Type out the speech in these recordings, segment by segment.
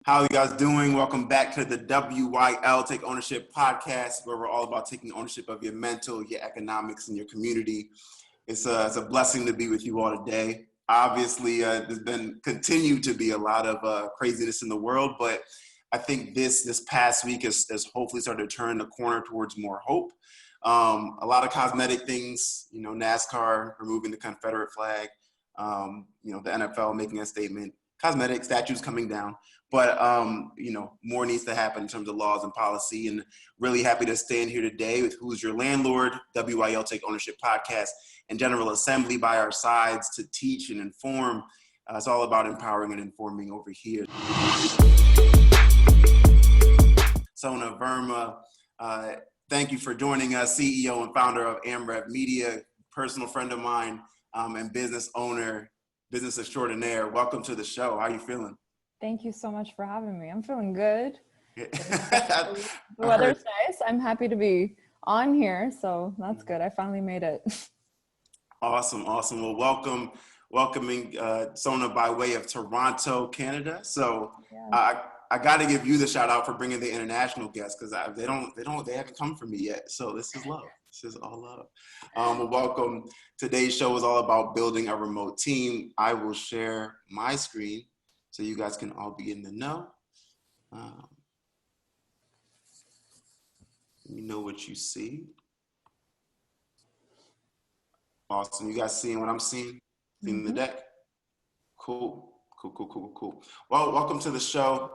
How are you guys doing? Welcome back to the WYL Take Ownership podcast, where we're all about taking ownership of your mental, your economics, and your community. It's a blessing to be with you all today. Obviously, there's been continued to be a lot of craziness in the world, but I think this past week has hopefully started to turn the corner towards more hope. A lot of cosmetic things, NASCAR removing the Confederate flag, the NFL making a statement, cosmetic statues coming down. But, more needs to happen in terms of laws and policy, and really happy to stand here today with Who's Your Landlord, WYL Take Ownership podcast, and General Assembly by our sides to teach and inform. It's all about empowering and informing over here. Sunandini Verma, thank you for joining us, CEO and founder of Amrev Media, personal friend of mine, and business owner, business extraordinaire. Welcome to the show. How are you feeling? Thank you so much for having me. I'm feeling good. The weather's nice. I'm happy to be on here, so that's good. I finally made it. Awesome. Well, welcoming Sona by way of Toronto, Canada. So yeah. I got to give you the shout out for bringing the international guests, because they haven't come for me yet. So this is love. This is all love. Well, welcome. Today's show is all about building a remote team. I will share my screen so you guys can all be in the know. Let me know what you see. Awesome. You guys seeing what I'm seeing? Seeing the deck? Cool. Well, welcome to the show.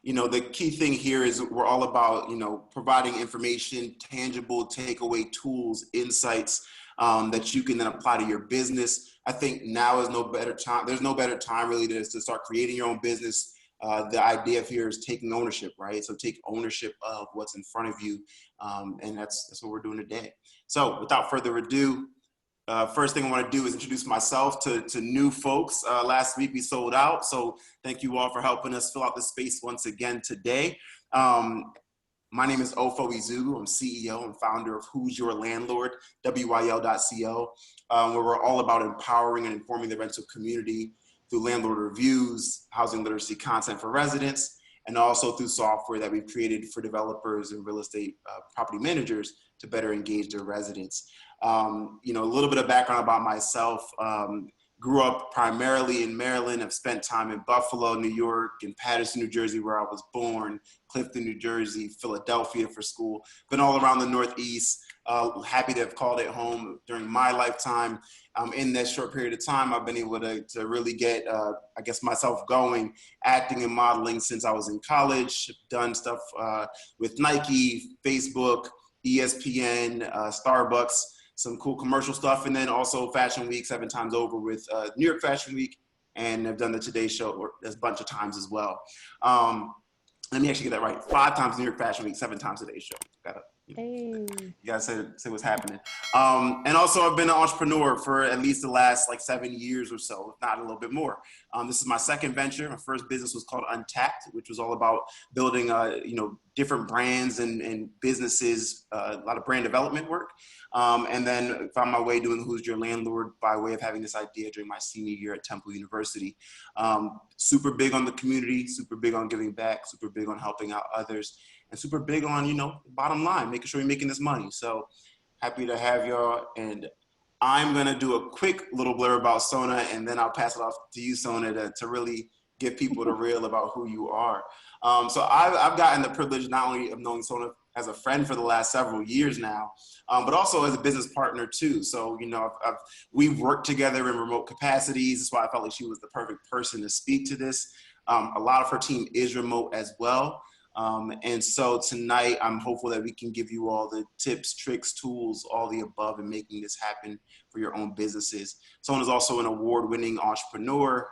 The key thing here is we're all about, providing information, tangible takeaway tools, insights that you can then apply to your business. I think now is no better time. There's no better time really to start creating your own business. The idea here is taking ownership, right? So take ownership of what's in front of you. And that's what we're doing today. So without further ado, first thing I want to do is introduce myself to new folks. Last week we sold out, so thank you all for helping us fill out the space once again today. My name is Ofo Ezeugwu. I'm CEO and founder of Who's Your Landlord, WYL.co, where we're all about empowering and informing the rental community through landlord reviews, housing literacy content for residents, and also through software that we've created for developers and real estate property managers to better engage their residents. A little bit of background about myself. Grew up primarily in Maryland. I've spent time in Buffalo, New York, and Paterson, New Jersey, where I was born, Clifton, New Jersey, Philadelphia for school. Been all around the Northeast. Happy to have called it home during my lifetime. In that short period of time, I've been able to really get, myself going, acting and modeling since I was in college. Done stuff with Nike, Facebook, ESPN, Starbucks, some cool commercial stuff, and then also Fashion Week 7 times over with New York Fashion Week, and I've done the Today Show a bunch of times as well. Let me actually get that right. 5 times New York Fashion Week, 7 times Today Show. You gotta say what's happening. And also I've been an entrepreneur for at least the last 7 years or so, if not a little bit more. This is my second venture. My first business was called Untapped, which was all about building, different brands and businesses, a lot of brand development work. And then found my way doing Who's Your Landlord by way of having this idea during my senior year at Temple University. Super big on the community, super big on giving back, super big on helping out others, and super big on, bottom line, making sure you're making this money. So happy to have y'all. And I'm going to do a quick little blur about Sona, and then I'll pass it off to you, Sona, to really give people the real about who you are. So I've gotten the privilege not only of knowing Sona as a friend for the last several years now, but also as a business partner too. So, we've worked together in remote capacities. That's why I felt like she was the perfect person to speak to this. A lot of her team is remote as well. And so tonight, I'm hopeful that we can give you all the tips, tricks, tools, all the above in making this happen for your own businesses. Someone is also an award-winning entrepreneur,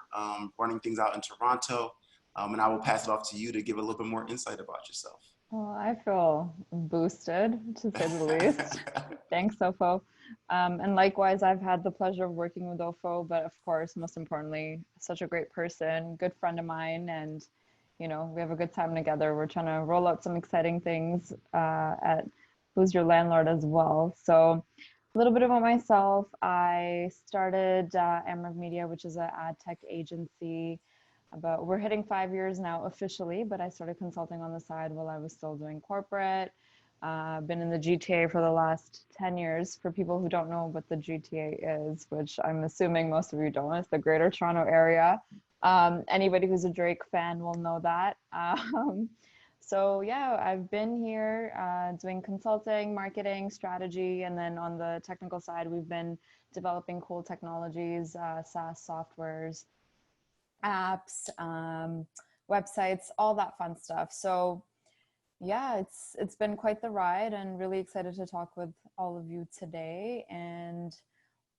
running things out in Toronto. And I will pass it off to you to give a little bit more insight about yourself. Well, I feel boosted, to say the least. Thanks, Ofo. And likewise, I've had the pleasure of working with Ofo, but of course, most importantly, such a great person, good friend of mine, and we have a good time together. We're trying to roll out some exciting things at Who's Your Landlord as well. So a little bit about myself. I started Amrev Media, which is an ad tech agency, But we're hitting 5 years now officially, but I started consulting on the side while I was still doing corporate. Been in the GTA for the last 10 years. For people who don't know what the GTA is, which I'm assuming most of you don't, it's the Greater Toronto Area. Anybody who's a Drake fan will know that. So yeah, I've been here doing consulting, marketing, strategy, and then on the technical side, we've been developing cool technologies, SaaS softwares, apps, websites, all that fun stuff. So yeah, it's been quite the ride, and really excited to talk with all of you today, and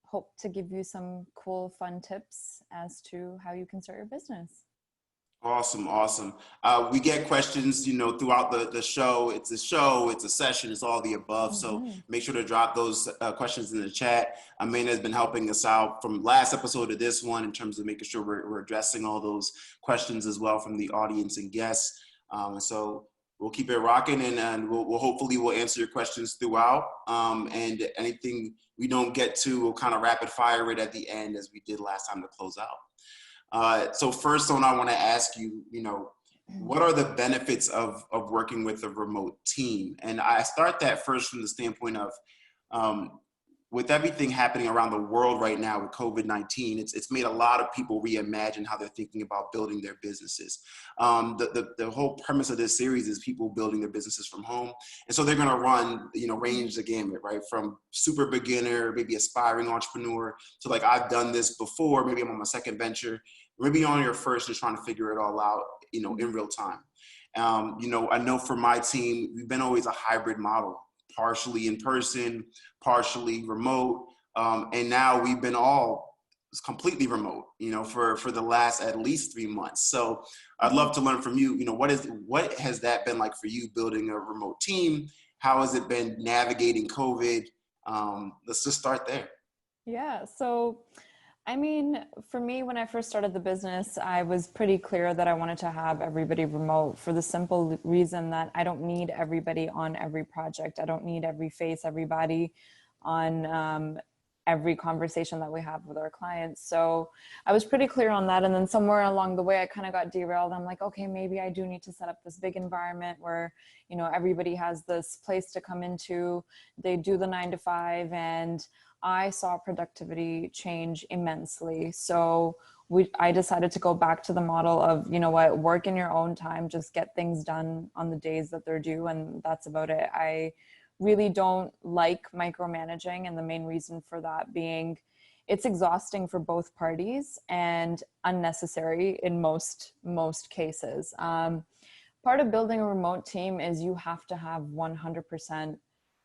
hope to give you some cool, fun tips as to how you can start your business. Awesome, awesome. We get questions, you know, throughout the show. It's a show, it's a session, it's all the above. So make sure to drop those questions in the chat. Amanda has been helping us out from last episode to this one in terms of making sure we're addressing all those questions as well from the audience and guests. So we'll keep it rocking, and we'll hopefully we'll answer your questions throughout. And anything we don't get to, we'll kind of rapid fire it at the end as we did last time to close out. So first on, I want to ask you, you know, what are the benefits of working with a remote team? And I start that first from the standpoint of, with everything happening around the world right now with COVID-19, it's made a lot of people reimagine how they're thinking about building their businesses. The whole premise of this series is people building their businesses from home. And so they're going to run, you know, range the gamut, right? From super beginner, maybe aspiring entrepreneur, to like, I've done this before, maybe I'm on my second venture, maybe on your first, just trying to figure it all out, you know, in real time. You know, I know for my team, we've been always a hybrid model, partially in person, partially remote. And now we've been all completely remote, you know, for the last at least 3 months. So I'd love to learn from you, you know, what has that been like for you building a remote team? How has it been navigating COVID? Let's just start there. Yeah, so I mean, for me, when I first started the business, I was pretty clear that I wanted to have everybody remote for the simple reason that I don't need everybody on every project. I don't need every face, everybody on every conversation that we have with our clients. So I was pretty clear on that. And then somewhere along the way, I kind of got derailed. I'm like, okay, maybe I do need to set up this big environment where, you know, everybody has this place to come into. They do the 9 to 5, and I saw productivity change immensely. So I decided to go back to the model of, you know what, work in your own time, just get things done on the days that they're due. And that's about it. I really don't like micromanaging. And the main reason for that being it's exhausting for both parties and unnecessary in most cases. Part of building a remote team is you have to have 100%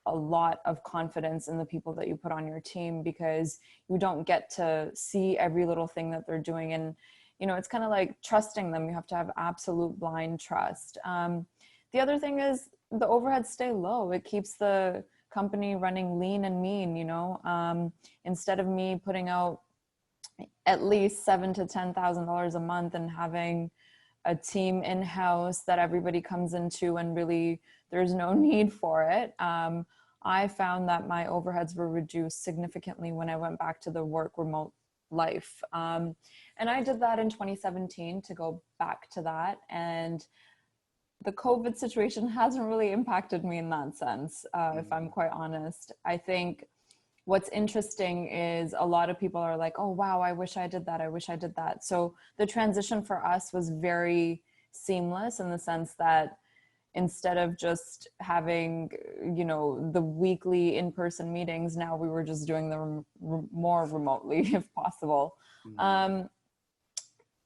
a lot of confidence in the people that you put on your team, because you don't get to see every little thing that they're doing. And, you know, it's kind of like trusting them. You have to have absolute blind trust. The other thing is the overheads stay low. It keeps the company running lean and mean, you know, instead of me putting out at least $7,000 to $10,000 a month and having a team in-house that everybody comes into and really there's no need for it. I found that my overheads were reduced significantly when I went back to the work remote life. And I did that in 2017 to go back to that. And the COVID situation hasn't really impacted me in that sense, if I'm quite honest. I think what's interesting is a lot of people are like, oh, wow, I wish I did that. I wish I did that. So the transition for us was very seamless in the sense that instead of just having, you know, the weekly in-person meetings, now we were just doing them more remotely if possible.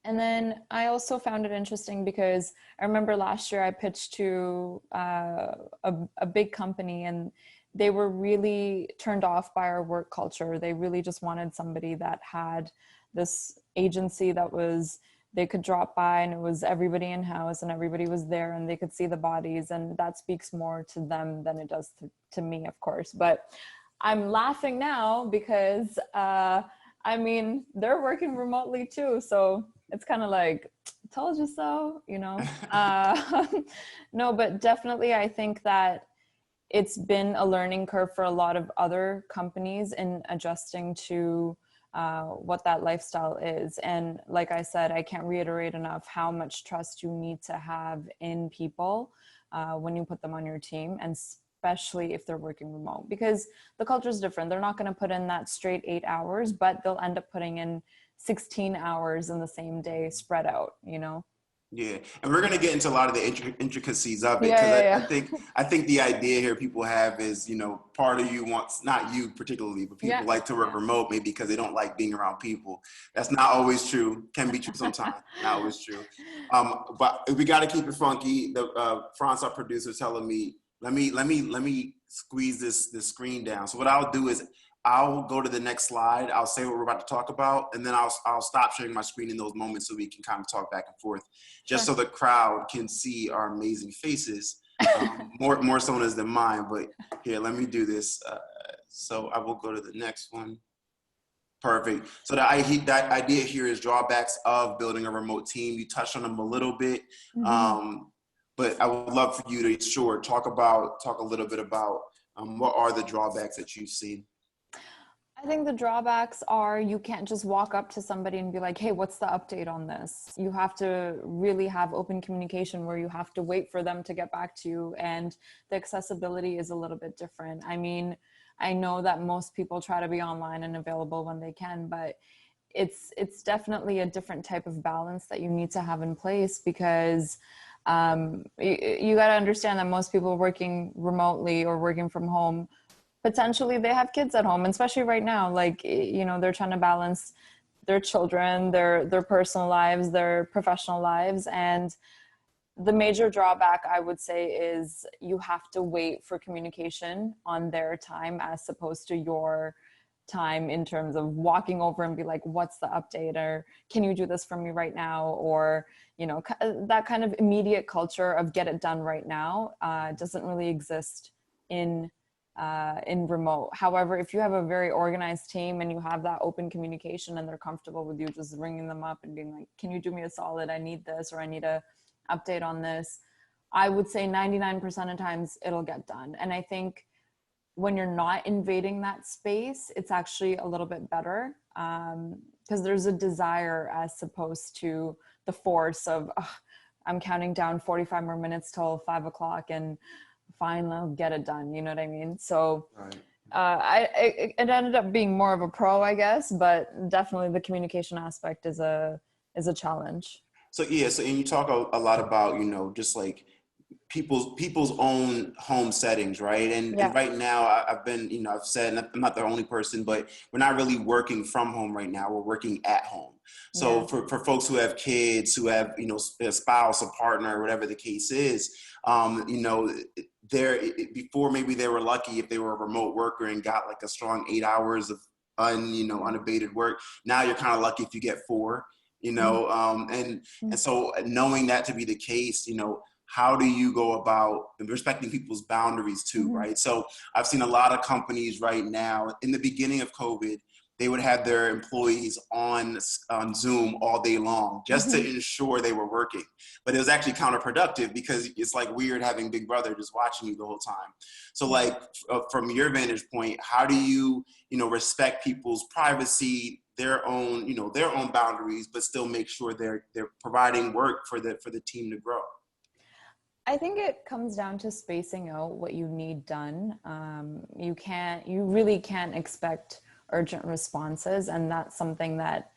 And then I also found it interesting because I remember last year I pitched to a big company, and they were really turned off by our work culture. They really just wanted somebody that had this agency that was, they could drop by and it was everybody in house and everybody was there and they could see the bodies, and that speaks more to them than it does to me, of course. But I'm laughing now because I mean, they're working remotely too. So it's kind of like, told you so, you know? No, but definitely I think that it's been a learning curve for a lot of other companies in adjusting to what that lifestyle is. And like I said, I can't reiterate enough how much trust you need to have in people when you put them on your team, and especially if they're working remote, because the culture is different. They're not going to put in that straight 8 hours, but they'll end up putting in 16 hours in the same day spread out, you know? Yeah, and we're gonna get into a lot of the intricacies of it, Yeah, because yeah, I yeah. think the idea here people have is, you know, part of you wants, not you particularly, but people Yeah, like to work remote maybe because they don't like being around people. That's not always true. Can be true sometimes. Not always true. But we got to keep it funky. The Franz, our producer, telling me let me squeeze this screen down. So what I'll do is I'll go to the next slide. I'll say what we're about to talk about, and then I'll stop sharing my screen in those moments so we can kind of talk back and forth, just sure. so the crowd can see our amazing faces, more so than mine. But here, let me do this. So I will go to the next one. Perfect. So that idea here is drawbacks of building a remote team. You touched on them a little bit, but I would love for you to talk a little bit about what are the drawbacks that you see. I think the drawbacks are you can't just walk up to somebody and be like, hey, what's the update on this? You have to really have open communication where you have to wait for them to get back to you. And the accessibility is a little bit different. I mean, I know that most people try to be online and available when they can, but it's definitely a different type of balance that you need to have in place, because you got to understand that most people working remotely or working from home, potentially they have kids at home, and especially right now, like, you know, they're trying to balance their children, their personal lives, their professional lives. And the major drawback, I would say, is you have to wait for communication on their time as opposed to your time, in terms of walking over and be like, what's the update, or can you do this for me right now? Or, you know, that kind of immediate culture of get it done right now doesn't really exist in remote. However, if you have a very organized team and you have that open communication and they're comfortable with you just ringing them up and being like, can you do me a solid? I need this, or I need a update on this. I would say 99% of times it'll get done. And I think when you're not invading that space, it's actually a little bit better, because there's a desire as opposed to the force of, I'm counting down 45 more minutes till 5 o'clock and fine, I'll get it done. You know what I mean? So it ended up being more of a pro, I guess, but definitely the communication aspect is a challenge. So yeah, and you talk a lot about, you know, just like people's own home settings, right? And right now I've been, you know, I've said, and I'm not the only person, but we're not really working from home right now. We're working at home. So for folks who have kids, who have, you know, a spouse, a partner, whatever the case is, you know, before maybe they were lucky if they were a remote worker and got like a strong 8 hours of unabated work. Now you're kind of lucky if you get 4, you know, and so knowing that to be the case, you know, how do you go about respecting people's boundaries too, right? So I've seen a lot of companies right now, in the beginning of COVID, they would have their employees on Zoom all day long just to ensure they were working. But it was actually counterproductive, because it's like weird having Big Brother just watching you the whole time. So like from your vantage point, how do you, you know, respect people's privacy, their own, you know, their own boundaries, but still make sure they're providing work for the team to grow? I think it comes down to spacing out what you need done. You really can't expect urgent responses. And that's something that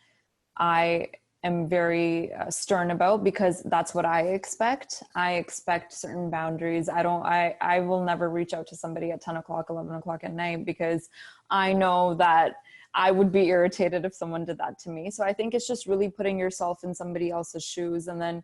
I am very stern about, because that's what I expect. I expect certain boundaries. I will never reach out to somebody at 10 o'clock, 11 o'clock at night, because I know that I would be irritated if someone did that to me. So I think it's just really putting yourself in somebody else's shoes. And then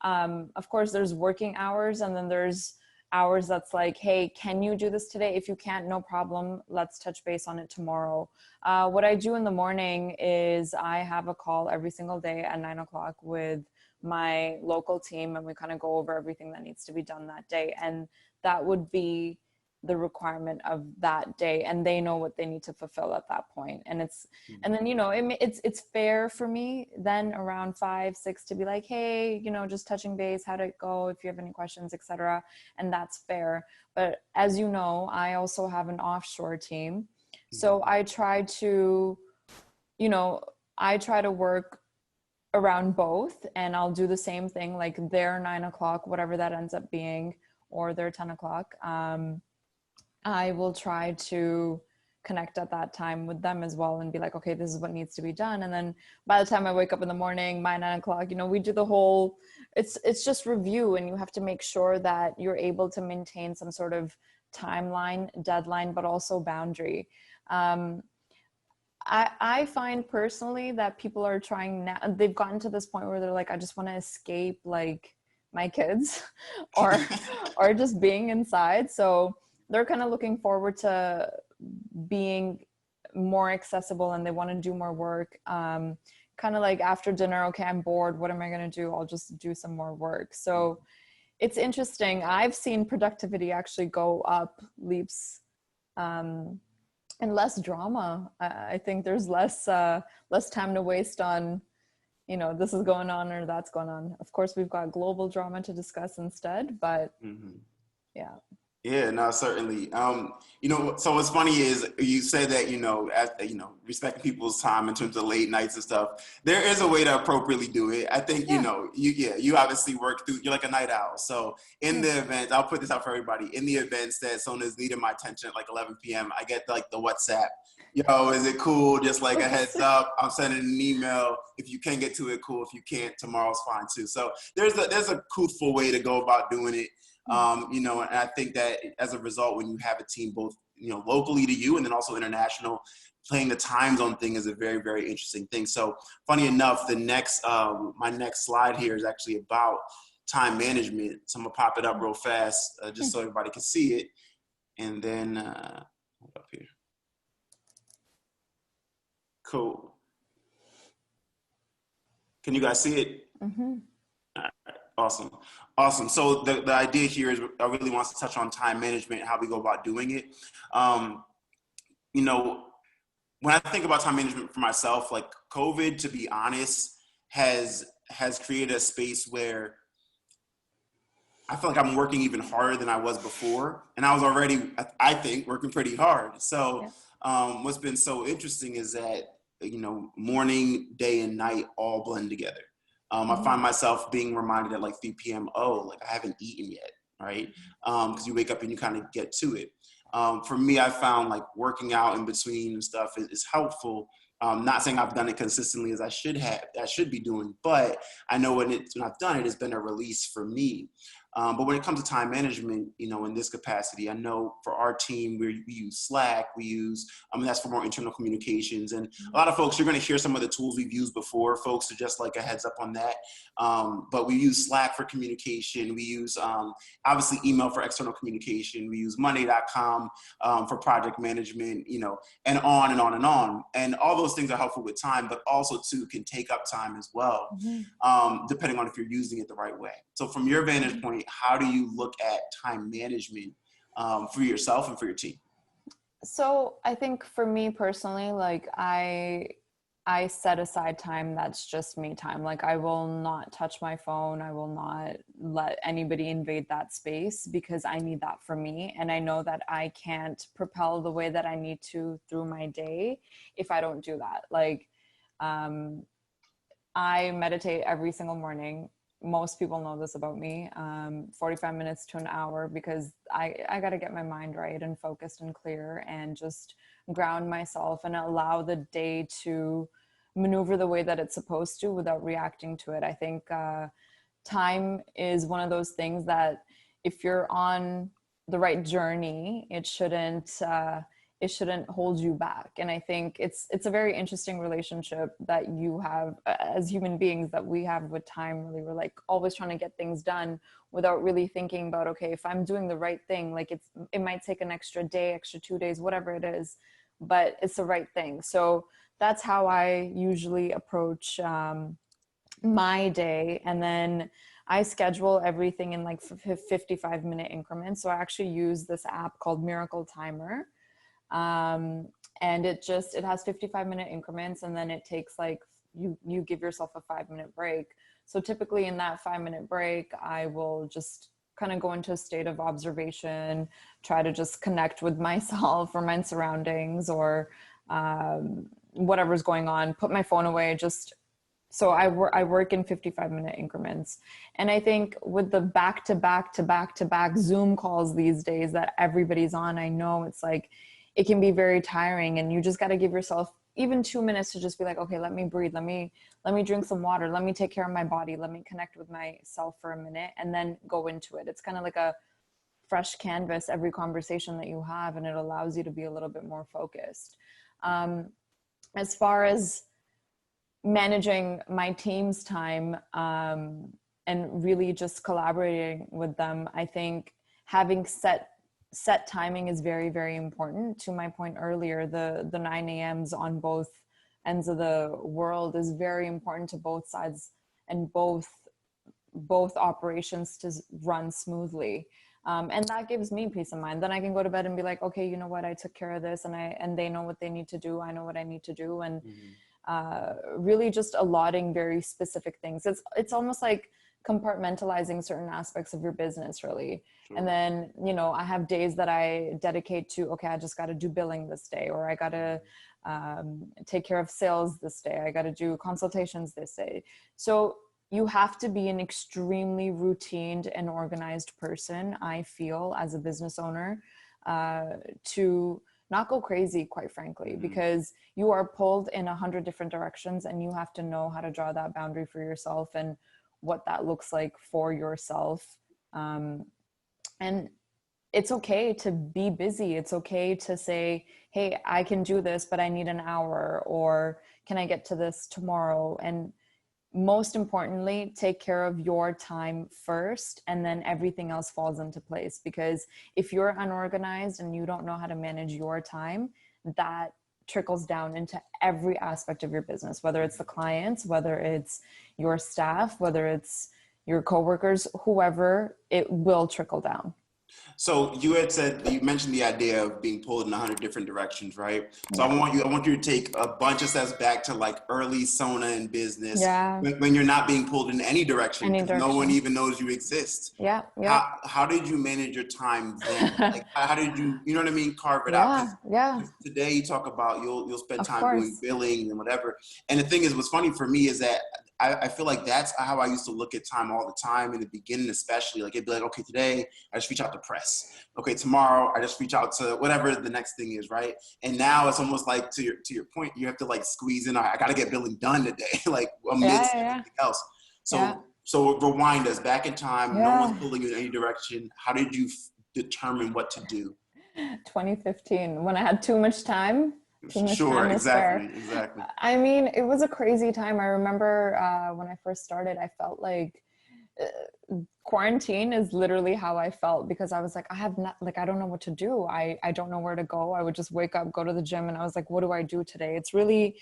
of course there's working hours, and then there's hours that's like, hey, can you do this today? If you can't, no problem, let's touch base on it tomorrow. What I do in the morning is I have a call every single day at 9 o'clock with my local team, and we kind of go over everything that needs to be done that day. And that would be the requirement of that day, and they know what they need to fulfill at that point. And and then, you know, it's fair for me then around 5, 6 to be like, hey, you know, just touching base, how'd it go, if you have any questions, etc. And that's fair. But as you know, I also have an offshore team, so I try to you know, I try to work around both, and I'll do the same thing, like their 9 o'clock, whatever that ends up being, or their 10 o'clock. I will try to connect at that time with them as well and be like, okay, this is what needs to be done. And then by the time I wake up in the morning, my 9 o'clock, you know, we do the whole, it's just review, and you have to make sure that you're able to maintain some sort of timeline, deadline, but also boundary. I find personally that people are trying now, they've gotten to this point where they're like, I just want to escape like my kids or just being inside. So they're kind of looking forward to being more accessible, and they want to do more work. Kind of like after dinner, okay, I'm bored. What am I going to do? I'll just do some more work. So it's interesting. I've seen productivity actually go up leaps, and less drama. I think there's less time to waste on, you know, this is going on or that's going on. Of course, we've got global drama to discuss instead, but yeah. Yeah, no, certainly. You know, so what's funny is you said that, you know, as you know, respecting people's time in terms of late nights and stuff. There is a way to appropriately do it. I think, you know, you obviously work through, you're like a night owl. So in the event, I'll put this out for everybody. In the events that someone's needed my attention at like 11 p.m., I get like the WhatsApp. Yo, is it cool? Just like a heads up. I'm sending an email. If you can get to it, cool. If you can't, tomorrow's fine too. So there's a truthful way to go about doing it. You know, and I think that as a result, when you have a team both, you know, locally to you and then also international, playing the time zone thing is a very, very interesting thing. So funny enough, the next, my next slide here is actually about time management. So I'm gonna pop it up real fast just so everybody can see it. And then, hold up here. Cool. Can you guys see it? All right. Awesome. Awesome. So the idea here is I really want to touch on time management, how we go about doing it. You know, when I think about time management for myself, like COVID, to be honest, has created a space where I feel like I'm working even harder than I was before. And I was already, I think, working pretty hard. So what's been so interesting is that, you know, morning, day, and night all blend together. I find myself being reminded at like 3 p.m., oh, like I haven't eaten yet, right? Because you wake up and you kind of get to it. For me, I found like working out in between and stuff is helpful. Not saying I've done it consistently as I should be doing, but I know when I've done it, it's been a release for me. But when it comes to time management, you know, in this capacity, I know for our team, we use Slack, we use, that's for more internal communications. And a lot of folks, you're going to hear some of the tools we've used before, folks, so just like a heads up on that. But we use Slack for communication. We use, obviously, email for external communication. We use Monday.com for project management, you know, and on and on and on. And all those things are helpful with time, but also, too, can take up time as well, depending on if you're using it the right way. So from your vantage point, how do you look at time management for yourself and for your team? So I think for me personally, like I set aside time that's just me time. Like I will not touch my phone. I will not let anybody invade that space because I need that for me. And I know that I can't propel the way that I need to through my day if I don't do that. Like I meditate every single morning. Most people know this about me, 45 minutes to an hour, because I got to get my mind right and focused and clear and just ground myself and allow the day to maneuver the way that it's supposed to without reacting to it. I think time is one of those things that if you're on the right journey, it shouldn't hold you back. And I think it's a very interesting relationship that you have as human beings that we have with time. Really, we're like always trying to get things done without really thinking about, okay, if I'm doing the right thing, like it might take an extra day, extra 2 days, whatever it is, but it's the right thing. So that's how I usually approach my day. And then I schedule everything in like 55-minute increments. So I actually use this app called Miracle Timer. And it has 55-minute increments, and then it takes like you give yourself a 5-minute break. So typically in that 5-minute break, I will just kind of go into a state of observation, try to just connect with myself or my surroundings, or whatever's going on, put my phone away, just so I work in 55-minute increments. And I think with the back to back Zoom calls these days that everybody's on, I know it's like, it can be very tiring, and you just got to give yourself even 2 minutes to just be like, okay, let me breathe. Let me drink some water. Let me take care of my body. Let me connect with myself for a minute and then go into it. It's kind of like a fresh canvas every conversation that you have, and it allows you to be a little bit more focused. As far as managing my team's time and really just collaborating with them, I think having set timing is very, very important. To my point earlier, the 9 a.m.s on both ends of the world is very important to both sides and both operations to run smoothly. And that gives me peace of mind. Then I can go to bed and be like, okay, you know what, I took care of this, and they know what they need to do. I know what I need to do. And really just allotting very specific things. It's almost like compartmentalizing certain aspects of your business, really. Sure. And then, you know, I have days that I dedicate to, okay, I just got to do billing this day, or I got to take care of sales this day. I got to do consultations this day. So you have to be an extremely routined and organized person, I feel, as a business owner, to not go crazy, quite frankly, because you are pulled in 100 different directions, and you have to know how to draw that boundary for yourself and what that looks like for yourself. And it's okay to be busy. It's okay to say, hey, I can do this, but I need an hour, or can I get to this tomorrow? And most importantly, take care of your time first, and then everything else falls into place. Because if you're unorganized and you don't know how to manage your time, that trickles down into every aspect of your business, whether it's the clients, whether it's your staff, whether it's your coworkers, whoever, it will trickle down. So you had said, you mentioned the idea of being pulled in 100 different directions, right? So yeah. I want you to take a bunch of steps back to like early Sona in business, when you're not being pulled in any direction, because no one even knows you exist. Yeah. How did you manage your time then? Like, how did you know what I mean, carve it out? Yeah. Today you talk about you'll spend time doing billing and whatever. And the thing is, what's funny for me is that I feel like that's how I used to look at time all the time in the beginning, especially. Like, it'd be like, okay, today I just reach out to press. Okay, tomorrow I just reach out to whatever the next thing is, right? And now it's almost like, to your point, you have to like squeeze in. I got to get billing done today, like amidst everything else. So rewind us back in time. No one's pulling you in any direction. How did you determine what to do? 2015, when I had too much time. Sure, exactly. I mean, it was a crazy time. I remember when I first started, I felt like quarantine is literally how I felt, because I was like, I don't know what to do. I don't know where to go. I would just wake up, go to the gym, and I was like, what do I do today? It's really,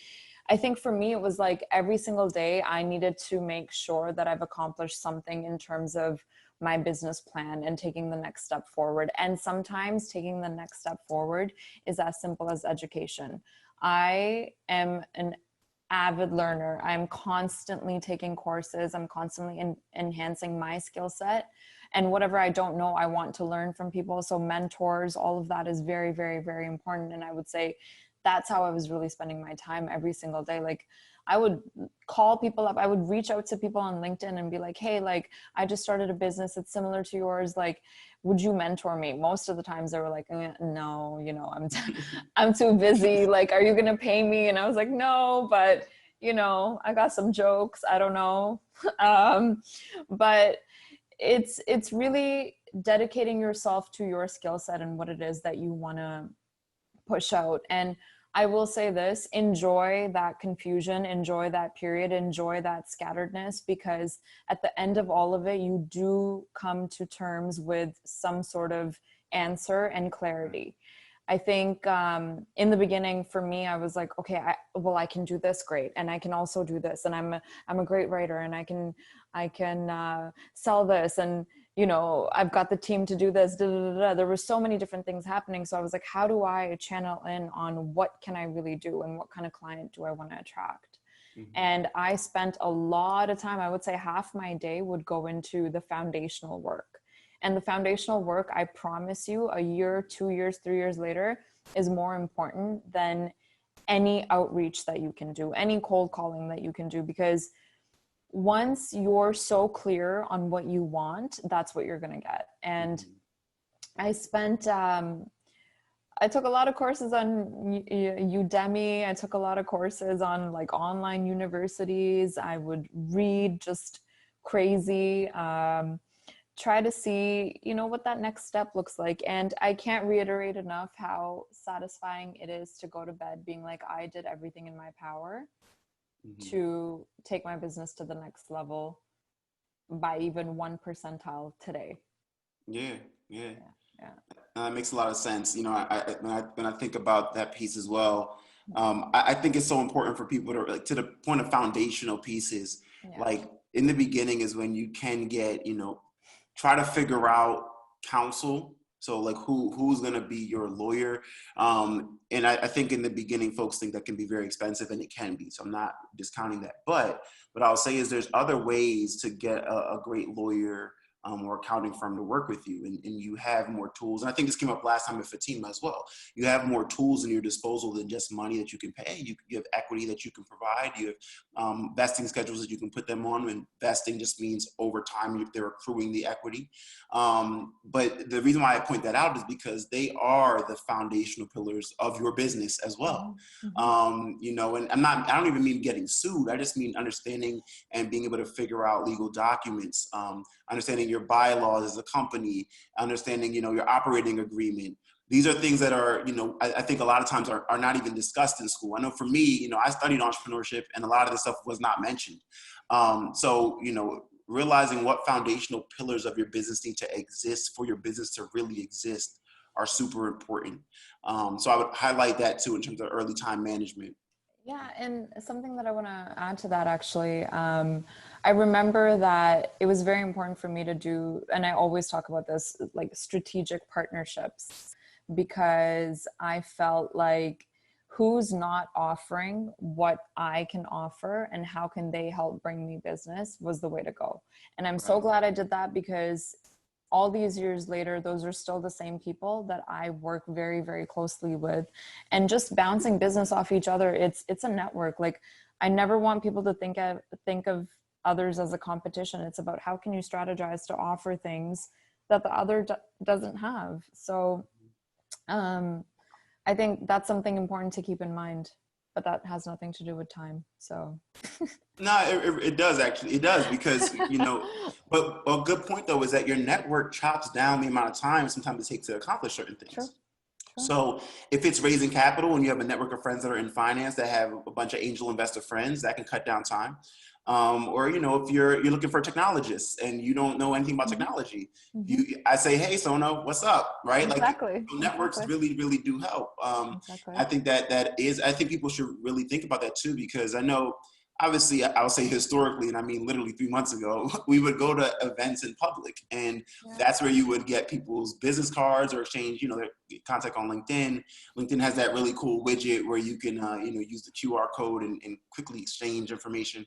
I think for me, it was like every single day I needed to make sure that I've accomplished something in terms of my business plan and taking the next step forward. And sometimes taking the next step forward is as simple as education. I am an avid learner. I'm constantly taking courses. I'm constantly enhancing my skill set. And whatever I don't know, I want to learn from people. So mentors, all of that is very, very, very important. And I would say that's how I was really spending my time every single day. Like, I would call people up. I would reach out to people on LinkedIn and be like, hey, like, I just started a business. It's similar to yours. Like, would you mentor me? Most of the times they were like, no, you know, I'm too busy. Like, are you going to pay me? And I was like, no, but you know, I got some jokes. I don't know. But it's really dedicating yourself to your skill set and what it is that you want to push out. And I will say this, enjoy that confusion, enjoy that period, enjoy that scatteredness, because at the end of all of it, you do come to terms with some sort of answer and clarity. I think in the beginning for me, I was like, okay, I can do this great. And I can also do this. And I'm a great writer, and I can sell this. And you know, I've got the team to do this. There were so many different things happening. So I was like, how do I channel in on what can I really do and what kind of client do I want to attract? Mm-hmm. And I spent a lot of time, I would say half my day would go into the foundational work. And the foundational work, I promise you, a year, 2 years, 3 years later, is more important than any outreach that you can do, any cold calling that you can do, because once you're so clear on what you want, that's what you're going to get. And I spent, I took a lot of courses on Udemy. I took a lot of courses on like online universities. I would read just crazy, try to see, you know, what that next step looks like. And I can't reiterate enough how satisfying it is to go to bed being like, I did everything in my power to take my business to the next level by even 1 percentile today. Yeah. It makes a lot of sense. You know, when I think about that piece as well, I think it's so important for people to, like, to the point of foundational pieces, like in the beginning is when you can get, you know, try to figure out counsel. So like who's going to be your lawyer? And I think in the beginning, folks think that can be very expensive, and it can be. So I'm not discounting that. But what I'll say is there's other ways to get a great lawyer or accounting firm to work with you, and you have more tools. And I think this came up last time at Fatima as well. You have more tools in your disposal than just money that you can pay. You have equity that you can provide. You have vesting schedules that you can put them on, and vesting just means over time if they're accruing the equity. But the reason why I point that out is because they are the foundational pillars of your business as well. You know, and I don't even mean getting sued. I just mean understanding and being able to figure out legal documents, understanding your bylaws as a company, understanding, you know, your operating agreement. These are things that are, you know, I think a lot of times are not even discussed in school. I know for me, you know, I studied entrepreneurship and a lot of this stuff was not mentioned. So, you know, realizing what foundational pillars of your business need to exist for your business to really exist are super important. So I would highlight that too in terms of early time management. Yeah, and something that I want to add to that, actually, I remember that it was very important for me to do, and I always talk about this, like strategic partnerships, because I felt like who's not offering what I can offer and how can they help bring me business was the way to go. And I'm so glad I did that, because all these years later, those are still the same people that I work very, very closely with, and just bouncing business off each other. It's a network. Like, I never want people to think of others as a competition. It's about how can you strategize to offer things that the other doesn't have. So I think that's something important to keep in mind, but that has nothing to do with time. So no, it does actually. It does, because, you know, but a good point though is that your network chops down the amount of time sometimes it takes to accomplish certain things. Sure. So if it's raising capital and you have a network of friends that are in finance that have a bunch of angel investor friends, that can cut down time. Or, you know, if you're looking for technologists and you don't know anything about technology, I say, hey, Sona, what's up? Right? Exactly. Like, networks really, really do help. Exactly. I think I think people should really think about that too, because I know, obviously, I'll say historically, and I mean literally 3 months ago, we would go to events in public, and that's where you would get people's business cards or exchange, you know, their contact on LinkedIn. LinkedIn has that really cool widget where you can, you know, use the QR code and quickly exchange information.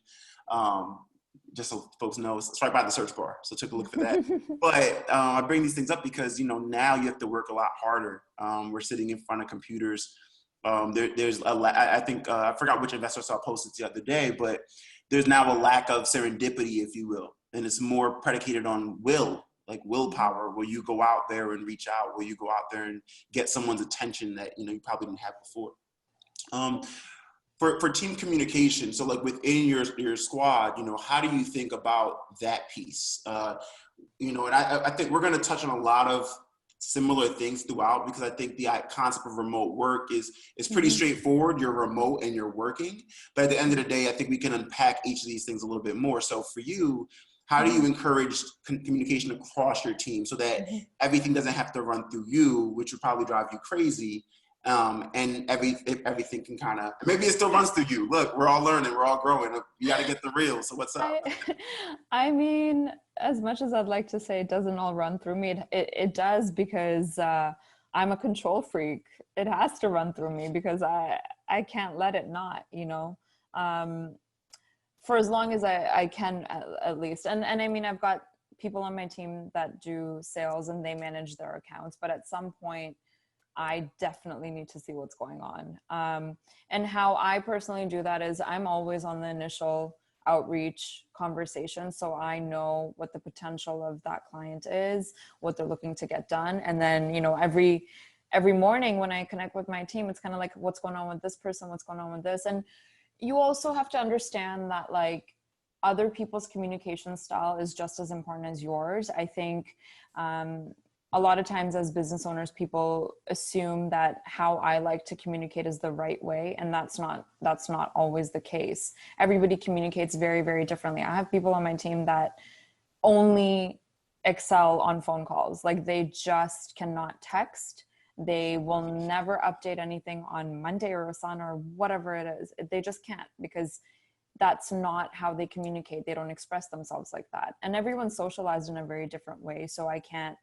Just so folks know, it's right by the search bar. So take a look for that. But I bring these things up because, you know, now you have to work a lot harder. We're sitting in front of computers. There's I think, I forgot which investor saw posted the other day, but there's now a lack of serendipity, if you will. And it's more predicated on willpower, where you go out there and reach out, where you go out there and get someone's attention that, you know, you probably didn't have before. For team communication, so like within your squad, you know, how do you think about that piece? You know, and I think we're going to touch on a lot of similar things throughout, because I think the concept of remote work is pretty straightforward. You're remote and you're working, but at the end of the day, I think we can unpack each of these things a little bit more. So for you, how do you encourage communication across your team so that everything doesn't have to run through you, which would probably drive you crazy? And everything can kind of, maybe it still runs through you. Look, we're all learning, we're all growing. You got to get the real. So what's up? I mean, as much as I'd like to say it doesn't all run through me, it does, because I'm a control freak. It has to run through me because I can't let it not, you know, for as long as I can, at least. And I mean, I've got people on my team that do sales and they manage their accounts, but at some point, I definitely need to see what's going on. And how I personally do that is I'm always on the initial outreach conversation. So I know what the potential of that client is, what they're looking to get done. And then, you know, every morning when I connect with my team, it's kind of like, what's going on with this person? What's going on with this? And you also have to understand that like other people's communication style is just as important as yours. I think, a lot of times as business owners, people assume that how I like to communicate is the right way. And that's not always the case. Everybody communicates very, very differently. I have people on my team that only excel on phone calls. Like they just cannot text. They will never update anything on Monday or Asana or whatever it is. They just can't, because that's not how they communicate. They don't express themselves like that. And everyone's socialized in a very different way. So I can't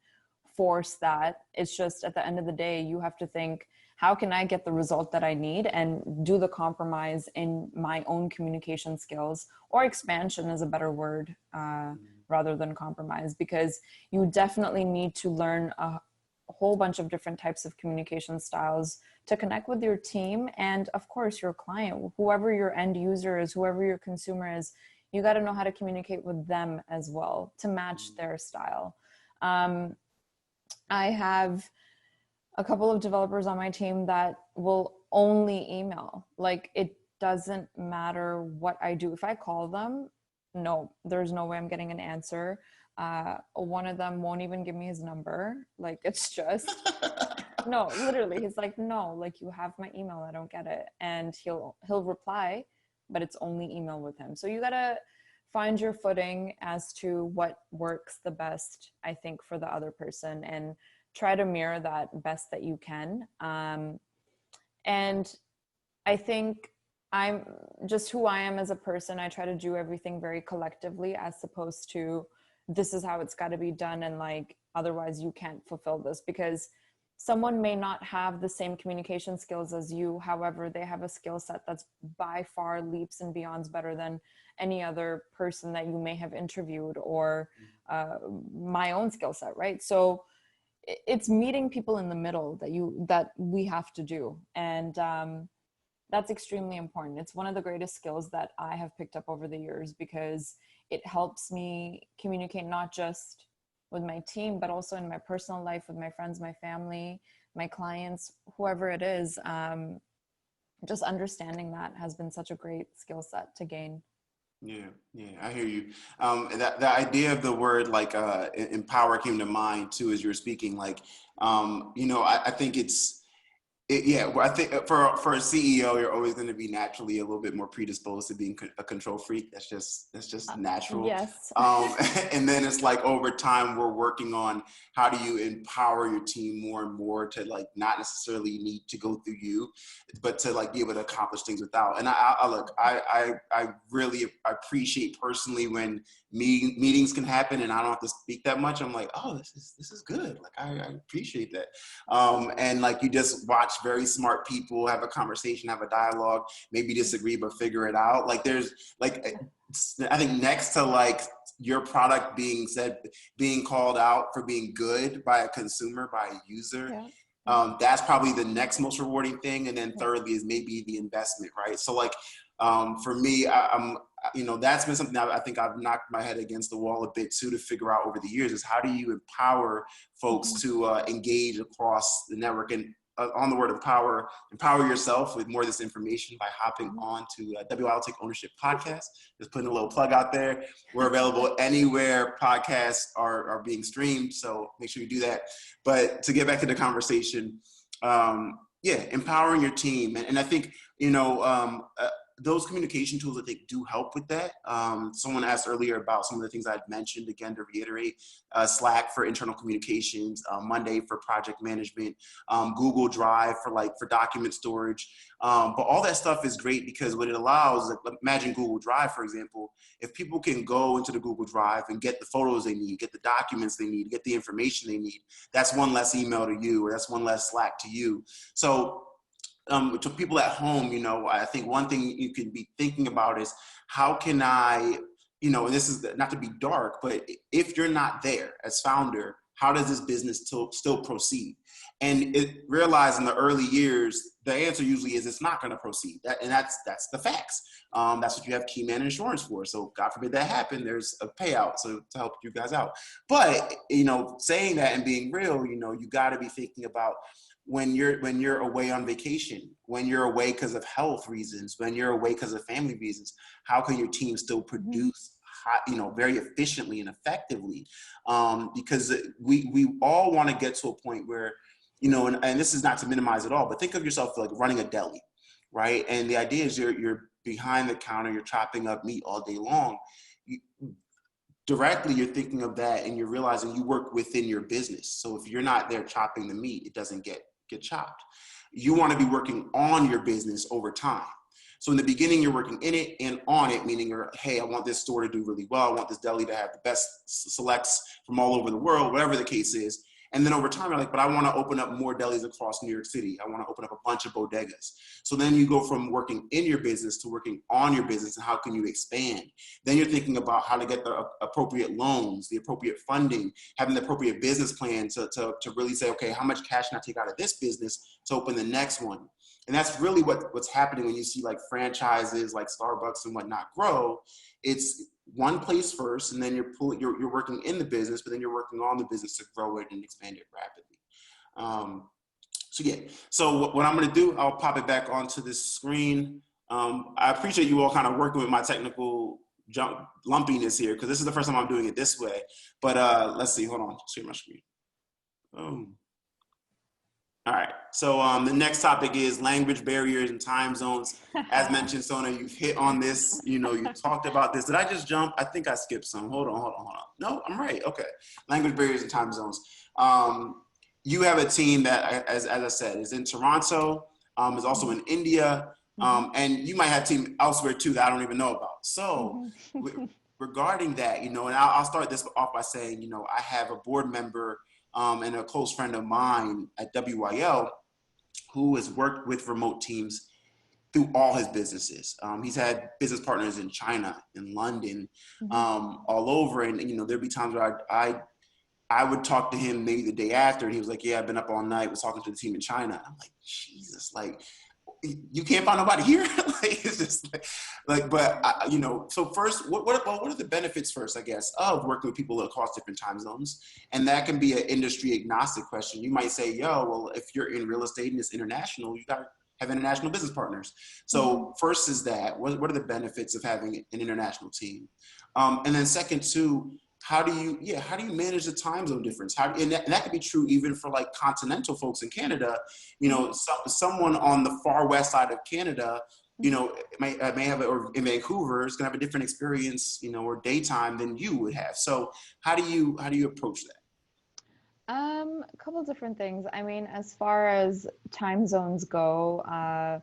force that. It's just at the end of the day, you have to think, how can I get the result that I need, and do the compromise in my own communication skills, or expansion is a better word, rather than compromise, because you definitely need to learn a whole bunch of different types of communication styles to connect with your team. And of course your client, whoever your end user is, whoever your consumer is, you got to know how to communicate with them as well to match their style. I have a couple of developers on my team that will only email. Like it doesn't matter what I do. If I call them, no, there's no way I'm getting an answer. One of them won't even give me his number. Like it's just, no, literally. He's like, no, like you have my email. I don't get it. And he'll reply, but it's only email with him. So you gotta find your footing as to what works the best, I think, for the other person, and try to mirror that best that you can. And I think I'm just who I am as a person. I try to do everything very collectively, as opposed to this is how it's got to be done, and like otherwise you can't fulfill this, because someone may not have the same communication skills as you. However, they have a skill set that's by far leaps and beyonds better than any other person that you may have interviewed, or my own skill set, right? So it's meeting people in the middle that we have to do. And that's extremely important. It's one of the greatest skills that I have picked up over the years, because it helps me communicate not just with my team, but also in my personal life, with my friends, my family, my clients, whoever it is. Just understanding that has been such a great skill set to gain. Yeah, I hear you. That the idea of the word like empower came to mind too as you were speaking. Like, I think well, I think for a CEO, you're always going to be naturally a little bit more predisposed to being a control freak. That's just natural. Yes. And then it's like over time, we're working on how do you empower your team more and more to like not necessarily need to go through you, but to like be able to accomplish things without. And I really appreciate personally when meetings can happen and I don't have to speak that much. I'm like, oh, this is good. Like I appreciate that. And like you just watch very smart people have a conversation, have a dialogue, maybe disagree, but figure it out. Like there's like, I think next to like your product being called out for being good by a consumer, by a user, that's probably the next most rewarding thing. And then thirdly is maybe the investment, right? So like, for me, I'm that's been something that I think I've knocked my head against the wall a bit too, to figure out over the years, is how do you empower folks to engage across the network. And on the word empower yourself with more of this information by hopping on to WYL Take Ownership podcast. Just putting a little plug out there. We're available anywhere podcasts are being streamed, so make sure you do that. But to get back to the conversation, empowering your team. And I think, those communication tools, I think, do help with that. Someone asked earlier about some of the things I'd mentioned. Again, to reiterate, Slack for internal communications, Monday for project management, Google Drive for document storage. But all that stuff is great because what it allows, like, imagine Google Drive, for example, if people can go into the Google Drive and get the photos they need, get the documents they need, get the information they need, that's one less email to you, or that's one less Slack to you. So to people at home, I think one thing you could be thinking about is how can I, and this is not to be dark, but if you're not there as founder, how does this business still proceed? And realize in the early years, the answer usually is it's not going to proceed. That's the facts. That's what you have key man insurance for. So God forbid that happen, there's a payout to help you guys out. But, saying that and being real, you got to be thinking about when you're away on vacation, when you're away because of health reasons, when you're away because of family reasons, how can your team still produce very efficiently and effectively? Because we all want to get to a point where, and this is not to minimize at all, but think of yourself like running a deli, right? And the idea is you're behind the counter, you're chopping up meat all day long. Directly, you're thinking of that and you're realizing you work within your business. So if you're not there chopping the meat, it doesn't get chopped. You want to be working on your business over time. So in the beginning, you're working in it and on it, meaning hey, I want this store to do really well. I want this deli to have the best selects from all over the world, whatever the case is. And then over time, you're like, but I want to open up more delis across New York City. I want to open up a bunch of bodegas. So then you go from working in your business to working on your business and how can you expand? Then you're thinking about how to get the appropriate loans, the appropriate funding, having the appropriate business plan to really say, okay, how much cash can I take out of this business to open the next one? And that's really what's happening when you see like franchises like Starbucks and whatnot grow. It's one place first, and then you're working in the business, but then you're working on the business to grow it and expand it rapidly. So what I'm going to do, I'll pop it back onto this screen. I appreciate you all kind of working with my technical lumpiness here, because this is the first time I'm doing it this way. But let's see, hold on, share my screen. All right, so the next topic is language barriers and time zones. As mentioned, Sona, you've hit on this, you talked about this. Did I just jump? I think I skipped some. Hold on. No, I'm right, okay. Language barriers and time zones. You have a team that, as I said, is in Toronto, is also in India, and you might have a team elsewhere too that I don't even know about. So regarding that, and I'll start this off by saying, I have a board member and a close friend of mine at WYL who has worked with remote teams through all his businesses. He's had business partners in China, in London, all over. And, there'd be times where I would talk to him maybe the day after, and he was like, yeah, I've been up all night, was talking to the team in China. I'm like, Jesus, like, you can't find nobody here? Like, it's just but so first, what are the benefits first, I guess, of working with people across different time zones? And that can be an industry agnostic question. You might say, well, if you're in real estate and it's international, you got to have international business partners. So first is that, what are the benefits of having an international team? And then second too, how do you manage the time zone difference? And that could be true even for like continental folks in Canada. Someone on the far west side of Canada, may have, or in Vancouver, is gonna have a different experience, or daytime than you would have. So how do you approach that? A couple of different things. I mean, as far as time zones go,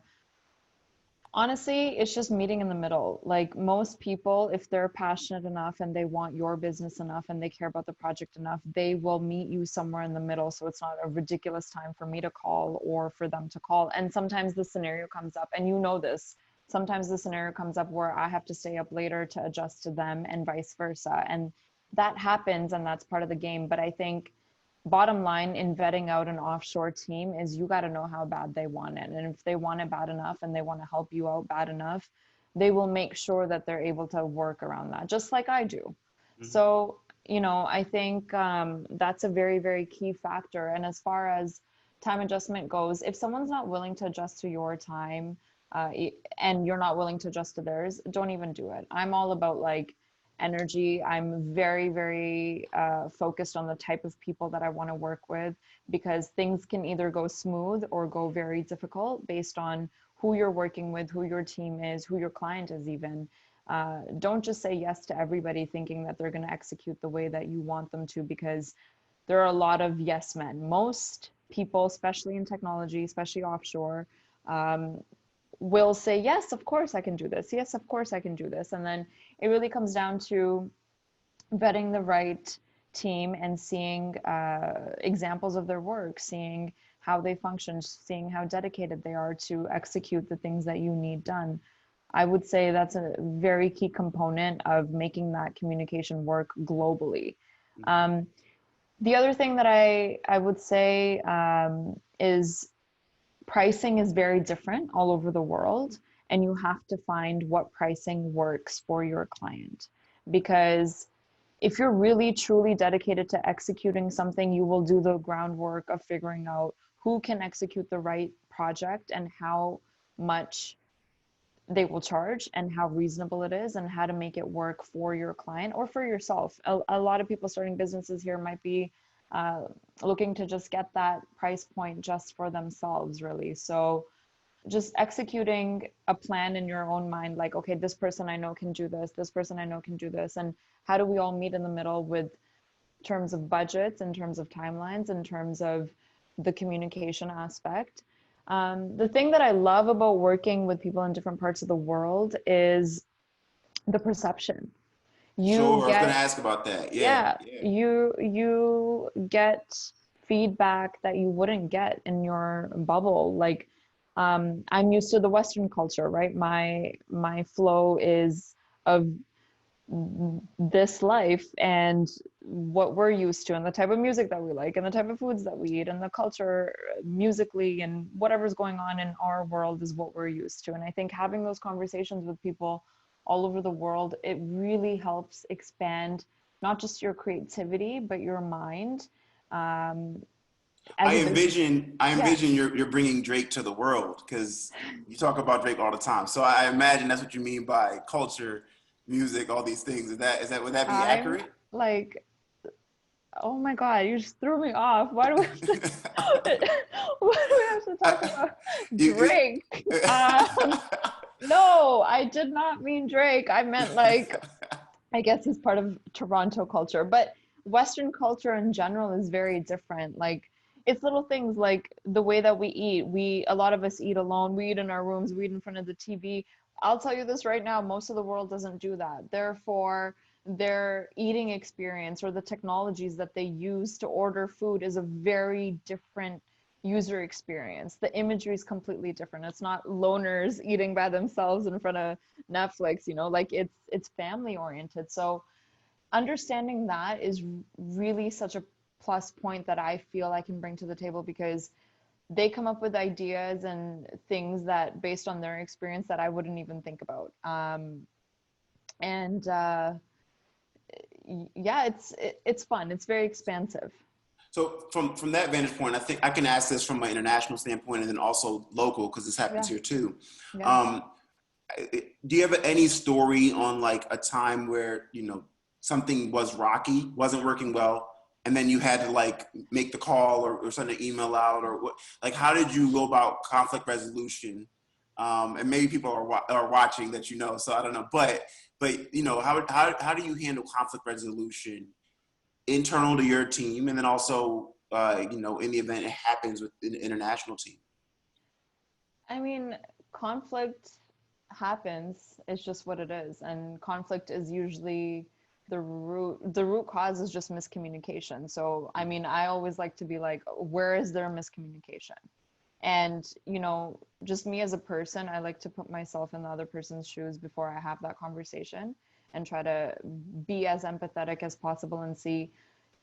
honestly, it's just meeting in the middle. Like most people, if they're passionate enough and they want your business enough and they care about the project enough, they will meet you somewhere in the middle. So it's not a ridiculous time for me to call or for them to call. And sometimes the scenario comes up, and this, sometimes the scenario comes up where I have to stay up later to adjust to them and vice versa. And that happens, and that's part of the game. But I think bottom line in vetting out an offshore team is you got to know how bad they want it. And if they want it bad enough and they want to help you out bad enough, they will make sure that they're able to work around that, just like I do. So, I think that's a very, very key factor. And as far as time adjustment goes, if someone's not willing to adjust to your time and you're not willing to adjust to theirs, don't even do it. I'm all about like energy. I'm very, very focused on the type of people that I want to work with, because things can either go smooth or go very difficult based on who you're working with, who your team is, who your client is even. Don't just say yes to everybody thinking that they're going to execute the way that you want them to, because there are a lot of yes men. Most people, especially in technology, especially offshore, will say, yes, of course I can do this. Yes, of course I can do this. And then it really comes down to vetting the right team and seeing examples of their work, seeing how they function, seeing how dedicated they are to execute the things that you need done. I would say that's a very key component of making that communication work globally. The other thing that I would say is pricing is very different all over the world, and you have to find what pricing works for your client. Because if you're really truly dedicated to executing something, you will do the groundwork of figuring out who can execute the right project and how much they will charge and how reasonable it is and how to make it work for your client or for yourself. A lot of people starting businesses here might be looking to just get that price point just for themselves, really. So just executing a plan in your own mind, like, okay, this person I know can do this person I know can do this, and how do we all meet in the middle with terms of budgets, in terms of timelines, in terms of the communication aspect. The thing that I love about working with people in different parts of the world is the perception. You Sure, I was gonna get, ask about that. Yeah, yeah, yeah. you get feedback that you wouldn't get in your bubble. Like, I'm used to the Western culture, right? My flow is of this life and what we're used to and the type of music that we like and the type of foods that we eat and the culture musically and whatever's going on in our world is what we're used to. And I think having those conversations with people all over the world, it really helps expand not just your creativity but your mind, as I a business. envision, I Yeah. envision you're bringing Drake to the world because you talk about Drake all the time. So I imagine that's what you mean by culture, music, all these things. Is that would that be I'm accurate? like, oh my God, you just threw me off. Why do we have to, why do we have to talk about You- Drake? No, I did not mean Drake. I meant, like, I guess he's part of Toronto culture, but Western culture in general is very different. Like, it's little things like the way that we eat. A lot of us eat alone. We eat in our rooms. We eat in front of the TV. I'll tell you this right now, most of the world doesn't do that. Therefore, their eating experience or the technologies that they use to order food is a very different user experience. The imagery is completely different. It's not loners eating by themselves in front of Netflix, like it's family oriented. So understanding that is really such a plus point that I feel I can bring to the table, because they come up with ideas and things that based on their experience that I wouldn't even think about. And yeah, it's fun. It's very expansive. So from that vantage point, I think I can ask this from an international standpoint and then also local because this happens Yeah, here too. yeah. Um, do you have any story on like a time where something was rocky, wasn't working well, and then you had to like make the call or send an email out or what? Like, how did you go about conflict resolution? And maybe people are watching that so I don't know, but how do you handle conflict resolution internal to your team, and then also in the event it happens with an international team? I mean, conflict happens. It's just what it is. And conflict is usually the root cause is just miscommunication. So, I mean, I always like to be like, where is there miscommunication? And, just me as a person, I like to put myself in the other person's shoes before I have that conversation and try to be as empathetic as possible and see,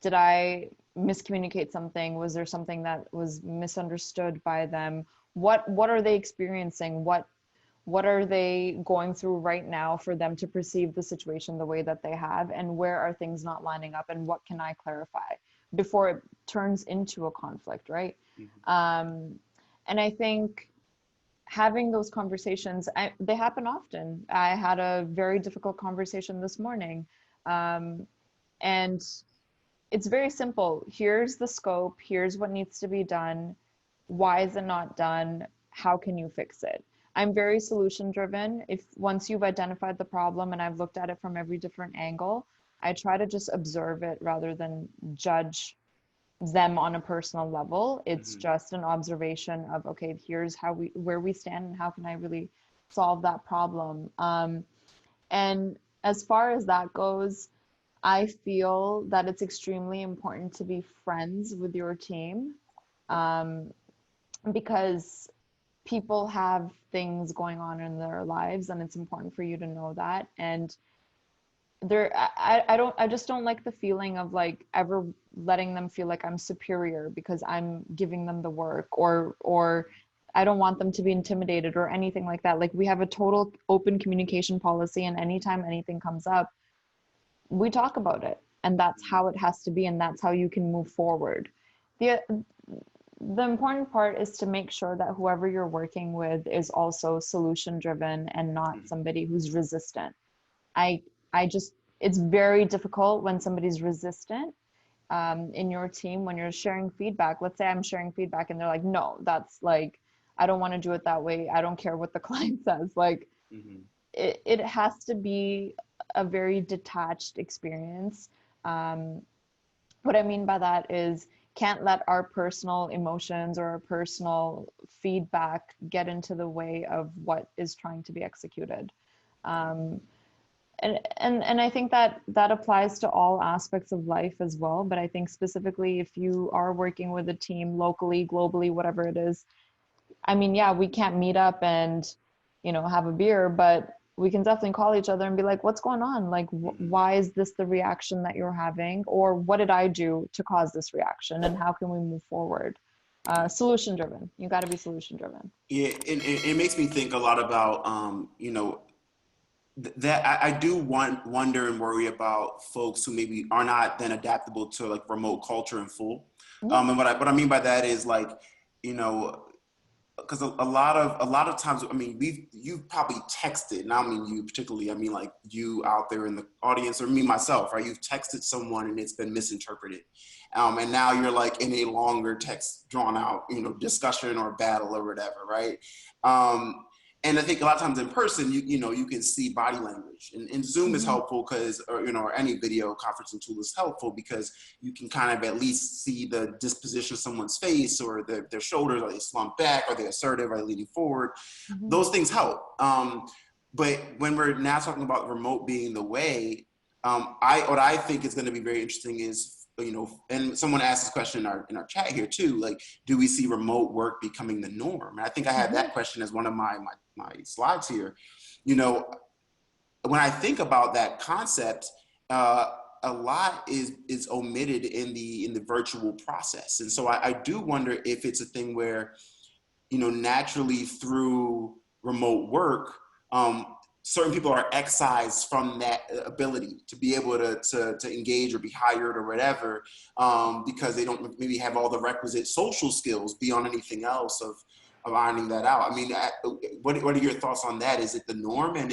did I miscommunicate something? Was there something that was misunderstood by them? What are they experiencing? What are they going through right now for them to perceive the situation the way that they have? And where are things not lining up? And what can I clarify before it turns into a conflict, right? And I think having those conversations, they happen often. I had a very difficult conversation this morning. And it's very simple. Here's the scope. Here's what needs to be done. Why is it not done? How can you fix it? I'm very solution driven. If once you've identified the problem and I've looked at it from every different angle, I try to just observe it rather than judge them on a personal level. It's just an observation of, okay, here's where we stand and how can I really solve that problem. And as far as that goes, I feel that it's extremely important to be friends with your team, because people have things going on in their lives and it's important for you to know that. And I just don't like the feeling of like ever letting them feel like I'm superior because I'm giving them the work, or I don't want them to be intimidated or anything like that. Like we have a total open communication policy, and anytime anything comes up, we talk about it, and that's how it has to be, and that's how you can move forward. The the important part is to make sure that whoever you're working with is also solution driven and not somebody who's resistant. I I just, it's very difficult when somebody's resistant in your team when you're sharing feedback. Let's say I'm sharing feedback and they're like, no, that's like, I don't want to do it that way. I don't care what the client says. Like it has to be a very detached experience. Um, what I mean by that is can't let our personal emotions or our personal feedback get into the way of what is trying to be executed. Um, and I think that that applies to all aspects of life as well. But I think specifically if you are working with a team locally, globally, whatever it is, I mean, yeah, we can't meet up and, you know, have a beer, but we can definitely call each other and be like, what's going on? Like, why is this the reaction that you're having? Or what did I do to cause this reaction? And how can we move forward? Solution driven. You got to be solution driven. Yeah, it makes me think a lot about, that I do wonder and worry about folks who maybe are not then adaptable to like remote culture in full. Yeah. And what I mean by that is like, you know, because a lot of times, I mean, you've probably texted, and I don't mean you particularly, I mean like you out there in the audience, or me myself, right? You've texted someone and it's been misinterpreted, and now you're like in a longer text, drawn out, you know, discussion or battle or whatever, right? Um, and I think a lot of times in person, you know, you can see body language, and Zoom is Mm-hmm. helpful because, or you know, or any video conferencing tool is helpful because you can kind of at least see the disposition of someone's face or their shoulders. Are they slumped back? Are they assertive? Are they leaning forward? Mm-hmm. Those things help. But when we're now talking about remote being the way, what I think is going to be very interesting is, you know, and someone asked this question in our chat here too, like, do we see remote work becoming the norm? And I think I had Mm-hmm. that question as one of my slides here. You know, when I think about that concept, a lot is omitted in the virtual process, and so I do wonder if it's a thing where, you know, naturally through remote work, certain people are excised from that ability to be able to engage or be hired or whatever, because they don't maybe have all the requisite social skills beyond anything else of ironing that out. I mean, what are your thoughts on that? Is it the norm, and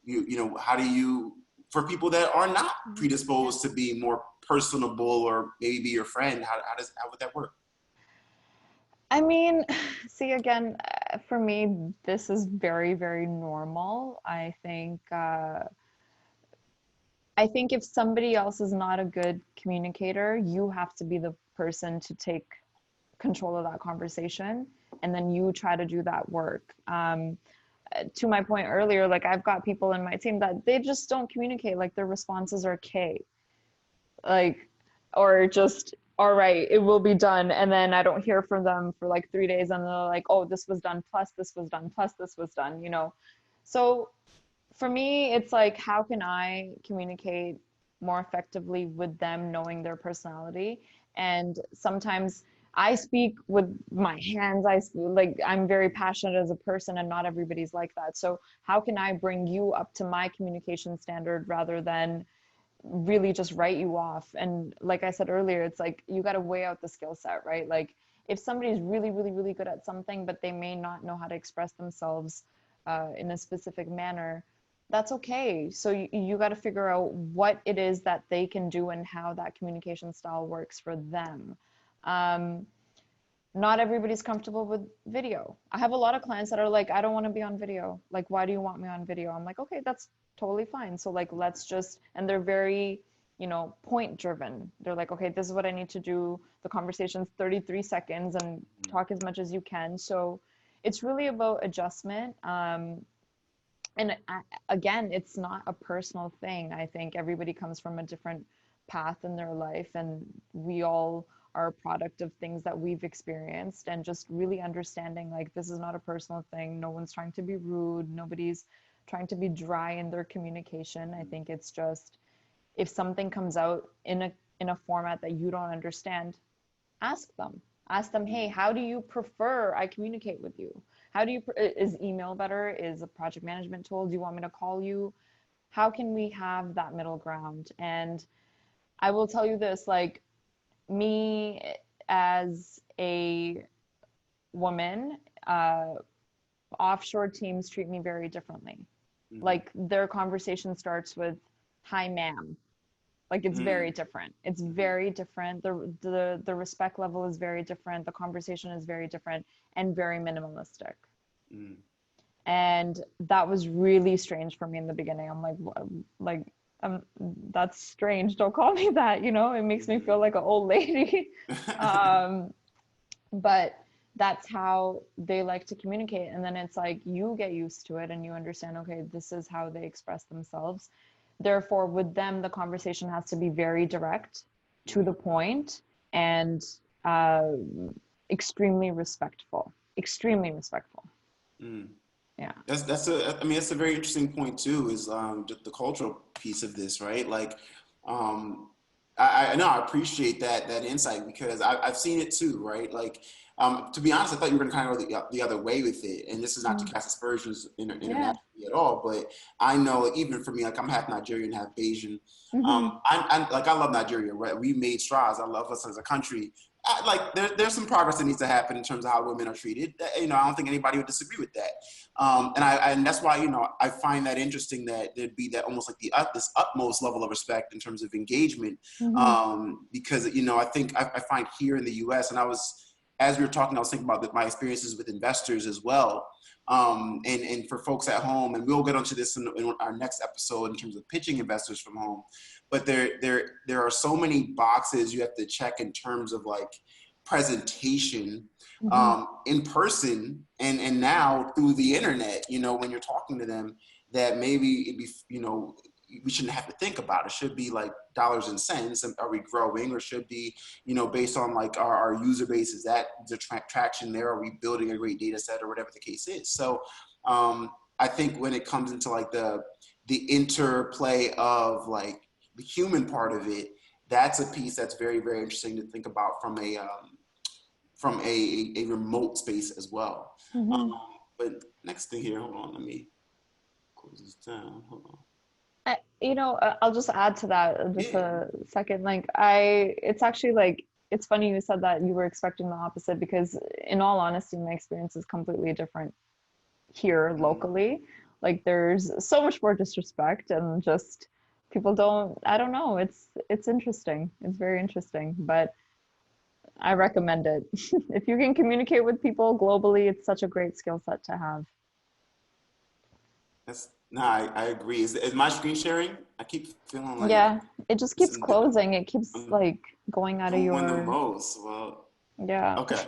you know, how do you, for people that are not Yeah. predisposed to be more personable or maybe be your friend, how would that work? I mean, see, again, for me, this is very, very normal. I think if somebody else is not a good communicator, you have to be the person to take control of that conversation, and then you try to do that work. To my point earlier, like I've got people in my team that they just don't communicate. Like their responses are K, like, or just all right, it will be done, and then I don't hear from them for like 3 days, and they're like, oh, this was done, plus this was done, plus this was done, you know. So for me, it's like, how can I communicate more effectively with them, knowing their personality? And sometimes I speak with my hands. Like, I'm very passionate as a person, and not everybody's like that. So how can I bring you up to my communication standard rather than really just write you off? And like I said earlier, it's like you got to weigh out the skill set, right? Like if somebody's really, really, really good at something, but they may not know how to express themselves in a specific manner, that's okay. So you got to figure out what it is that they can do and how that communication style works for them. Um, Not everybody's comfortable with video. I have a lot of clients that are like, I don't want to be on video. Like, why do you want me on video? I'm like, okay, that's totally fine. So like, let's just, and they're very, you know, point driven. They're like, okay, this is what I need to do. The conversation's 33 seconds and talk as much as you can. So it's really about adjustment. And again, it's not a personal thing. I think everybody comes from a different path in their life, and we all are a product of things that we've experienced, and just really understanding like this is not a personal thing. No one's trying to be rude. Nobody's trying to be dry in their communication. I think it's just, if something comes out in a format that you don't understand, ask them. Ask them, hey, how do you prefer I communicate with you? How do you, is email better? Is a project management tool? Do you want me to call you? How can we have that middle ground? And I will tell you this, like, me as a woman, offshore teams treat me very differently. Like, their conversation starts with, hi, ma'am. Like, it's very different. It's very different. The respect level is very different. The conversation is very different and very minimalistic. And that was really strange for me in the beginning. I'm like, that's strange. Don't call me that. You know, it makes me feel like an old lady. But that's how they like to communicate. And then it's like, you get used to it and you understand, okay, this is how they express themselves. Therefore, with them, the conversation has to be very direct, to the point, and extremely respectful. Extremely respectful. Yeah. That's a very interesting point too, is just the cultural piece of this, right? Like, I know, I appreciate that insight, because I've seen it too, right? Like, to be honest, I thought you were going to kind of go the other way with it. And this is not to cast aspersions internationally at all, but I know, even for me, like, I'm half Nigerian, half Bayesian. I love Nigeria, right? We made strides. I love us as a country. There's some progress that needs to happen in terms of how women are treated. You know, I don't think anybody would disagree with that. And that's why, you know, I find that interesting that there'd be that almost like this utmost level of respect in terms of engagement. Because, you know, I find here in the US, and as we were talking, I was thinking about my experiences with investors as well. And for folks at home, and we'll get onto this in our next episode in terms of pitching investors from home. But there are so many boxes you have to check in terms of like presentation, in person, and now through the internet, you know, when you're talking to them, that maybe it'd be, you know, we shouldn't have to think about. It should be like dollars and cents. And are we growing? Or should be, you know, based on like our user base, is that the traction there? Are we building a great data set, or whatever the case is? So I think when it comes into like the interplay of like the human part of it, that's a piece that's very, very interesting to think about from a remote space as well. But next thing here, hold on, let me close this down. Hold on. You know, I'll just add to that just a second. Like, it's actually like, it's funny you said that you were expecting the opposite, because in all honesty, my experience is completely different here locally. Like, there's so much more disrespect, and just people don't, I don't know. It's interesting. It's very interesting, but I recommend it. If you can communicate with people globally, it's such a great skill set to have. I agree. Is my screen sharing? I keep feeling like, yeah, it just keeps closing. It keeps like going out of your. Doing the most. Well, yeah. Okay.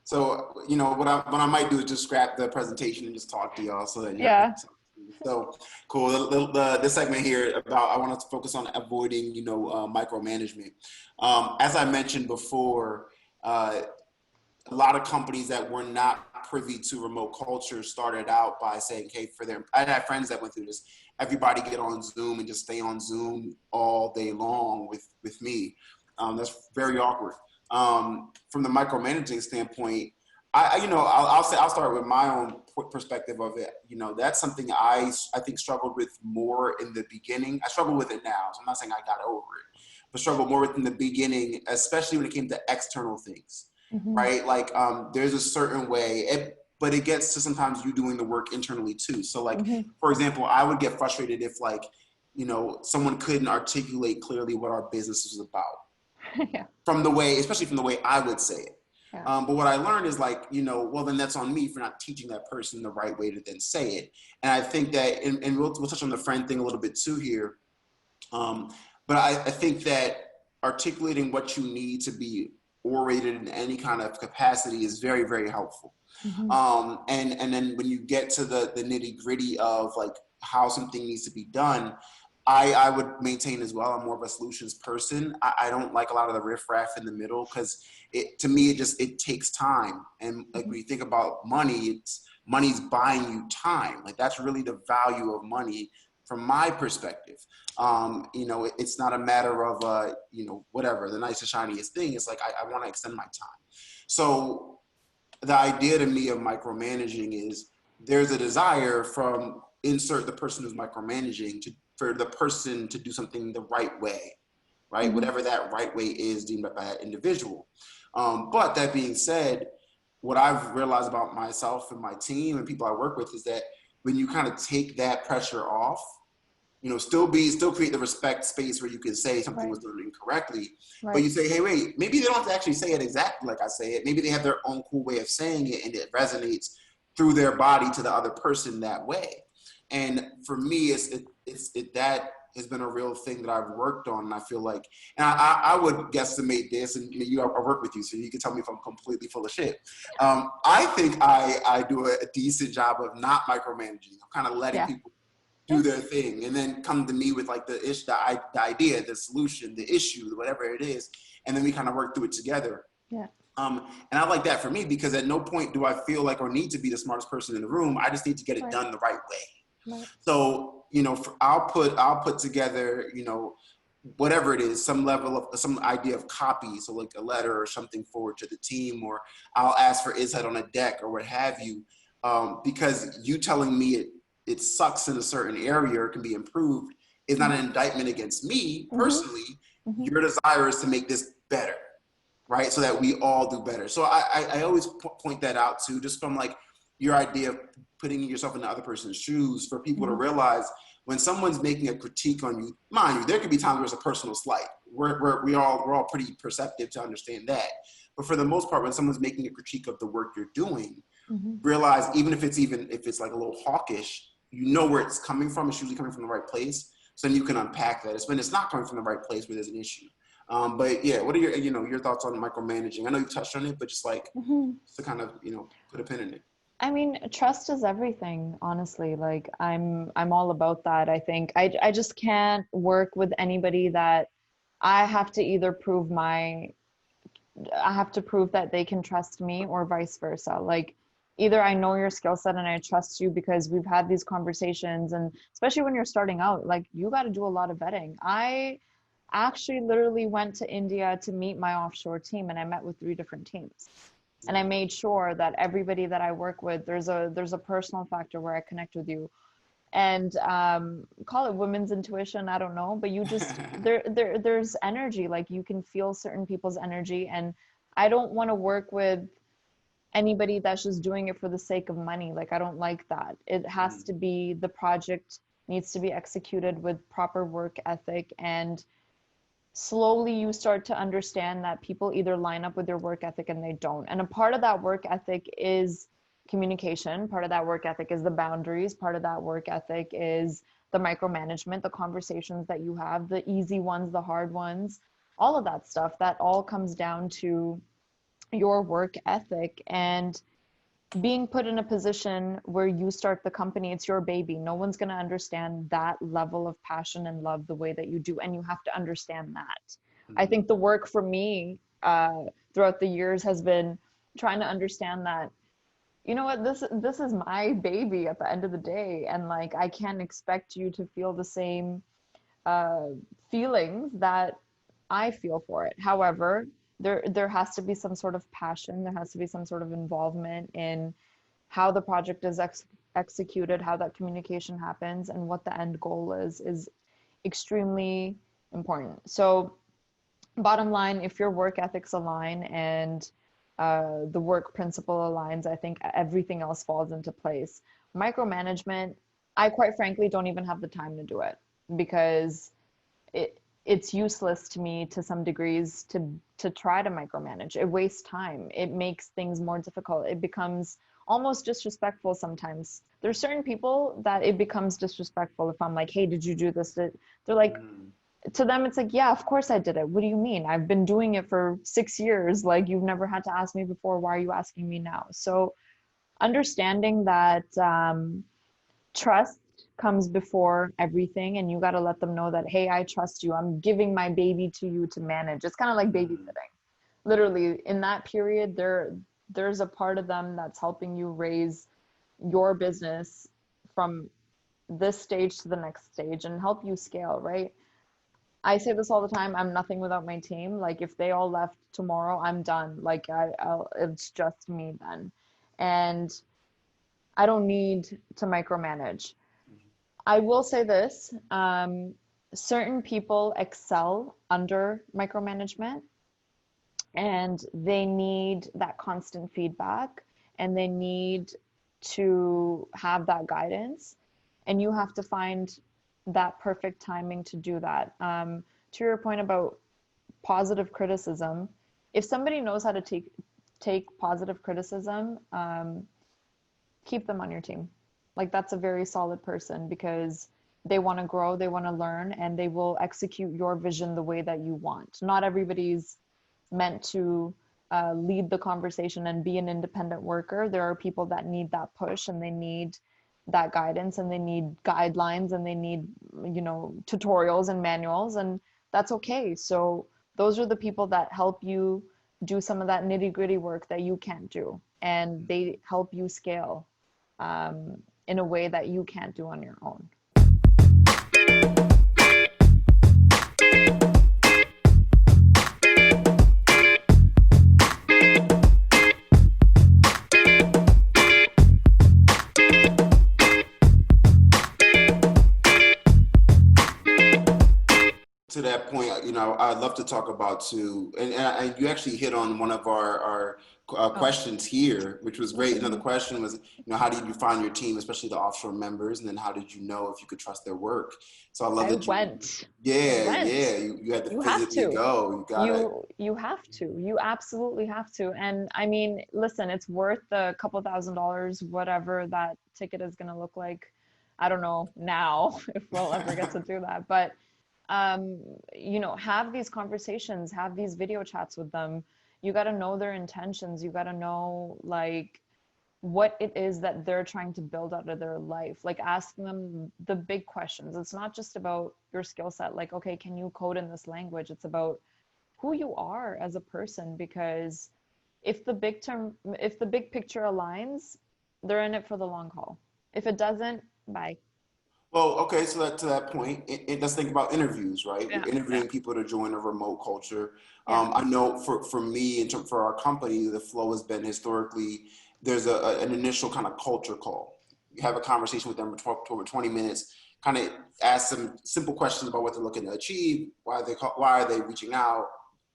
So, you know, what I might do is just scrap the presentation and just talk to y'all, so that So cool. This segment here I want to focus on avoiding, you know, micromanagement. As I mentioned before, a lot of companies that were not privy to remote culture started out by saying, hey, I had friends that went through this. Everybody get on Zoom and just stay on Zoom all day long with me. That's very awkward. From the micromanaging standpoint, I'll start with my own perspective of it. You know, that's something I think struggled with more in the beginning. I struggle with it now, so I'm not saying I got over it, but struggled more with in the beginning, especially when it came to external things, right? Like, there's a certain way, but it gets to sometimes you doing the work internally too. So like, for example, I would get frustrated if like, you know, someone couldn't articulate clearly what our business is about. Especially from the way I would say it. But what I learned is like, you know, well, then that's on me for not teaching that person the right way to then say it. And I think that, and we'll touch on the friend thing a little bit too here. But I think that articulating what you need to be orated in any kind of capacity is very, very helpful. And then when you get to the nitty gritty of like how something needs to be done, I would maintain as well, I'm more of a solutions person. I don't like a lot of the riffraff in the middle, because to me, it takes time. And like when you think about money, money's buying you time. Like that's really the value of money from my perspective. You know, it's not a matter of, you know, whatever, the nicest, shiniest thing. It's like, I want to extend my time. So the idea to me of micromanaging is there's a desire from insert the person who's micromanaging for the person to do something the right way, right? Whatever that right way is deemed by that individual. But that being said, what I've realized about myself and my team and people I work with is that when you kind of take that pressure off, you know, still create the respect space where you can say something was done incorrectly, but you say, hey, wait, maybe they don't have to actually say it exactly like I say it. Maybe they have their own cool way of saying it and it resonates through their body to the other person that way. And for me, that has been a real thing that I've worked on. And I feel like, and I would guesstimate this, and I work with you, so you can tell me if I'm completely full of shit. I think I do a decent job of not micromanaging. I'm kind of letting people do their thing and then come to me with like the idea, the solution, the issue, whatever it is. And then we kind of work through it together. Yeah. And I like that for me because at no point do I feel like or need to be the smartest person in the room. I just need to get it done the right way. Right. So, you know, I'll put together, you know, whatever it is, some idea of copy. So like a letter or something forward to the team, or I'll ask for insight on a deck or what have you. Because you telling me it sucks in a certain area or can be improved is not an indictment against me personally. Your desire is to make this better, right? So that we all do better. So I always point that out too, just from like your idea of putting yourself in the other person's shoes for people to realize when someone's making a critique on you, mind you, there could be times where it's a personal slight. We're all pretty perceptive to understand that. But for the most part, when someone's making a critique of the work you're doing, realize even if it's like a little hawkish, you know where it's coming from. It's usually coming from the right place. So then you can unpack that. It's when it's not coming from the right place where there's an issue. But yeah, what are your thoughts on micromanaging? I know you touched on it, but just like to kind of, put a pin in it. I mean, trust is everything, honestly. Like I'm all about that. I think I just can't work with anybody that I have to either prove that they can trust me or vice versa. Like either I know your skill set and I trust you because we've had these conversations, and especially when you're starting out, like you got to do a lot of vetting. I actually literally went to India to meet my offshore team, and I met with 3 different teams. And I made sure that everybody that I work with, there's a personal factor where I connect with you. And call it women's intuition, I don't know, but you just there's energy, like you can feel certain people's energy. And I don't want to work with anybody that's just doing it for the sake of money. Like I don't like that. It has to be, the project needs to be executed with proper work ethic, and slowly you start to understand that people either line up with their work ethic and they don't. And a part of that work ethic is communication. Part of that work ethic is the boundaries. Part of that work ethic is the micromanagement, the conversations that you have, the easy ones, the hard ones, all of that stuff. That all comes down to your work ethic and being put in a position where you start the company. It's your baby. No one's going to understand that level of passion and love the way that you do. And you have to understand that. I think the work for me throughout the years has been trying to understand that, you know what, this is my baby at the end of the day. And like, I can't expect you to feel the same feelings that I feel for it. However, there has to be some sort of passion. There has to be some sort of involvement in how the project is executed, how that communication happens, and what the end goal is extremely important. So bottom line, if your work ethics align and the work principle aligns, I think everything else falls into place. Micromanagement, I quite frankly don't even have the time to do it, because it's useless to me to some degrees to try to micromanage. It wastes time. It makes things more difficult. It becomes almost disrespectful sometimes. There's certain people that it becomes disrespectful if I'm like, hey, did you do this? They're like, to them, it's like, yeah, of course I did it. What do you mean? I've been doing it for 6 years. Like, you've never had to ask me before. Why are you asking me now? So understanding that trust comes before everything, and you got to let them know that, hey, I trust you. I'm giving my baby to you to manage. It's kind of like babysitting. Literally in that period, there's a part of them that's helping you raise your business from this stage to the next stage and help you scale, right? I say this all the time. I'm nothing without my team. Like if they all left tomorrow, I'm done. Like it's just me then. And I don't need to micromanage. I will say this, certain people excel under micromanagement and they need that constant feedback and they need to have that guidance. And you have to find that perfect timing to do that. To your point about positive criticism, if somebody knows how to take positive criticism, keep them on your team. Like that's a very solid person because they want to grow, they want to learn, and they will execute your vision the way that you want. Not everybody's meant to lead the conversation and be an independent worker. There are people that need that push and they need that guidance and they need guidelines and they need, you know, tutorials and manuals, and that's okay. So those are the people that help you do some of that nitty-gritty work that you can't do, and they help you scale in a way that you can't do on your own. To that point, you know, I'd love to talk about too, and you actually hit on one of our questions here, which was great. Another question was, you know, how did you find your team, especially the offshore members, and then how did you know if you could trust their work? So I love that you went. Yeah, you had to physically go. You gotta. You have to. You absolutely have to. And I mean, listen, it's worth a couple $1,000s, whatever that ticket is going to look like. I don't know now if we'll ever get to do that, but you know, have these conversations, have these video chats with them. You got to know their intentions. You got to know like what it is that they're trying to build out of their life. Like asking them the big questions. It's not just about your skill set. Like, okay, can you code in this language? It's about who you are as a person, because if the big picture aligns, they're in it for the long haul. If it doesn't, bye. Well, okay, so to that point, let's think about interviews, right? We're interviewing people to join a remote culture. I know for me, for our company, the flow has been historically, there's an initial kind of culture call. You have a conversation with them for over 20 minutes, kind of ask some simple questions about what they're looking to achieve, why are they reaching out,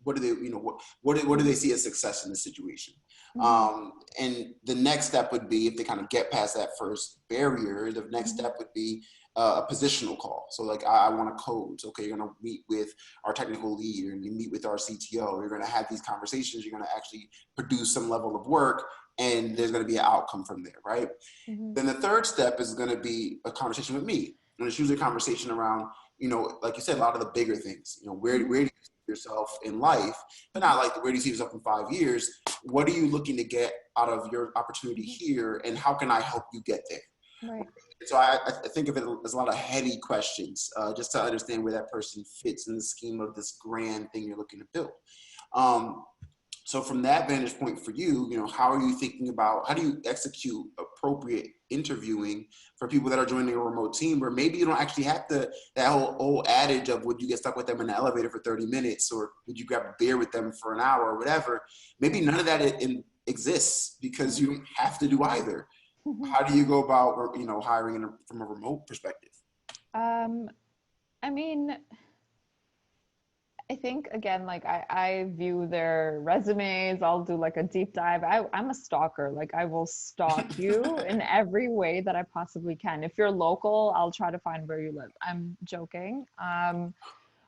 what do they, you know, what do they see as success in this situation? And the next step would be, if they kind of get past that first barrier, the next step would be a positional call. So like, I want to code. So, okay, you're going to meet with our technical lead, and you meet with our CTO. You're going to have these conversations. You're going to actually produce some level of work, and there's going to be an outcome from there, right? Then the third step is going to be a conversation with me. And it's usually a conversation around, you know, like you said, a lot of the bigger things. You know, where do you see yourself in life? But not like, where do you see yourself in 5 years? What are you looking to get out of your opportunity here, and how can I help you get there? Right. So I think of it as a lot of heady questions, just to understand where that person fits in the scheme of this grand thing you're looking to build. So from that vantage point for you, you know, how are you thinking about, how do you execute appropriate interviewing for people that are joining a remote team, where maybe you don't actually have that whole old adage of, would you get stuck with them in the elevator for 30 minutes, or would you grab a beer with them for an hour or whatever? Maybe none of that exists, because you don't have to do either. How do you go about, you know, hiring from a remote perspective? I mean, I think, again, like I view their resumes. I'll do like a deep dive. I'm a stalker. Like I will stalk you in every way that I possibly can. If you're local, I'll try to find where you live. I'm joking.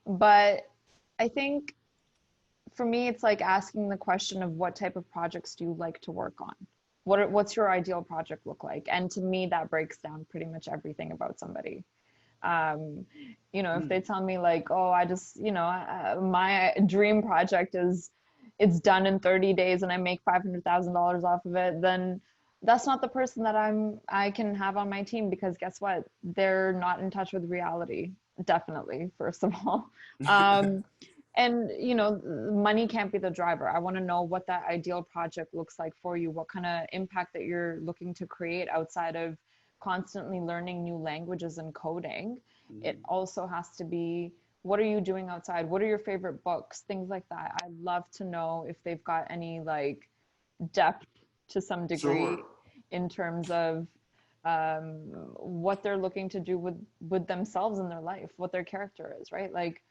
But I think for me, it's like asking the question of, what type of projects do you like to work on? What's your ideal project look like? And to me, that breaks down pretty much everything about somebody. You know, if they tell me like, oh, I just, you know, my dream project is, it's done in 30 days and I make $500,000 off of it, then that's not the person that I can have on my team, because guess what? They're not in touch with reality. Definitely, first of all. And, you know, money can't be the driver. I want to know what that ideal project looks like for you, what kind of impact that you're looking to create outside of constantly learning new languages and coding. It also has to be, what are you doing outside? What are your favorite books? Things like that. I love to know if they've got any like depth to some Sure. degree in terms of what they're looking to do with themselves in their life, what their character is, right? Like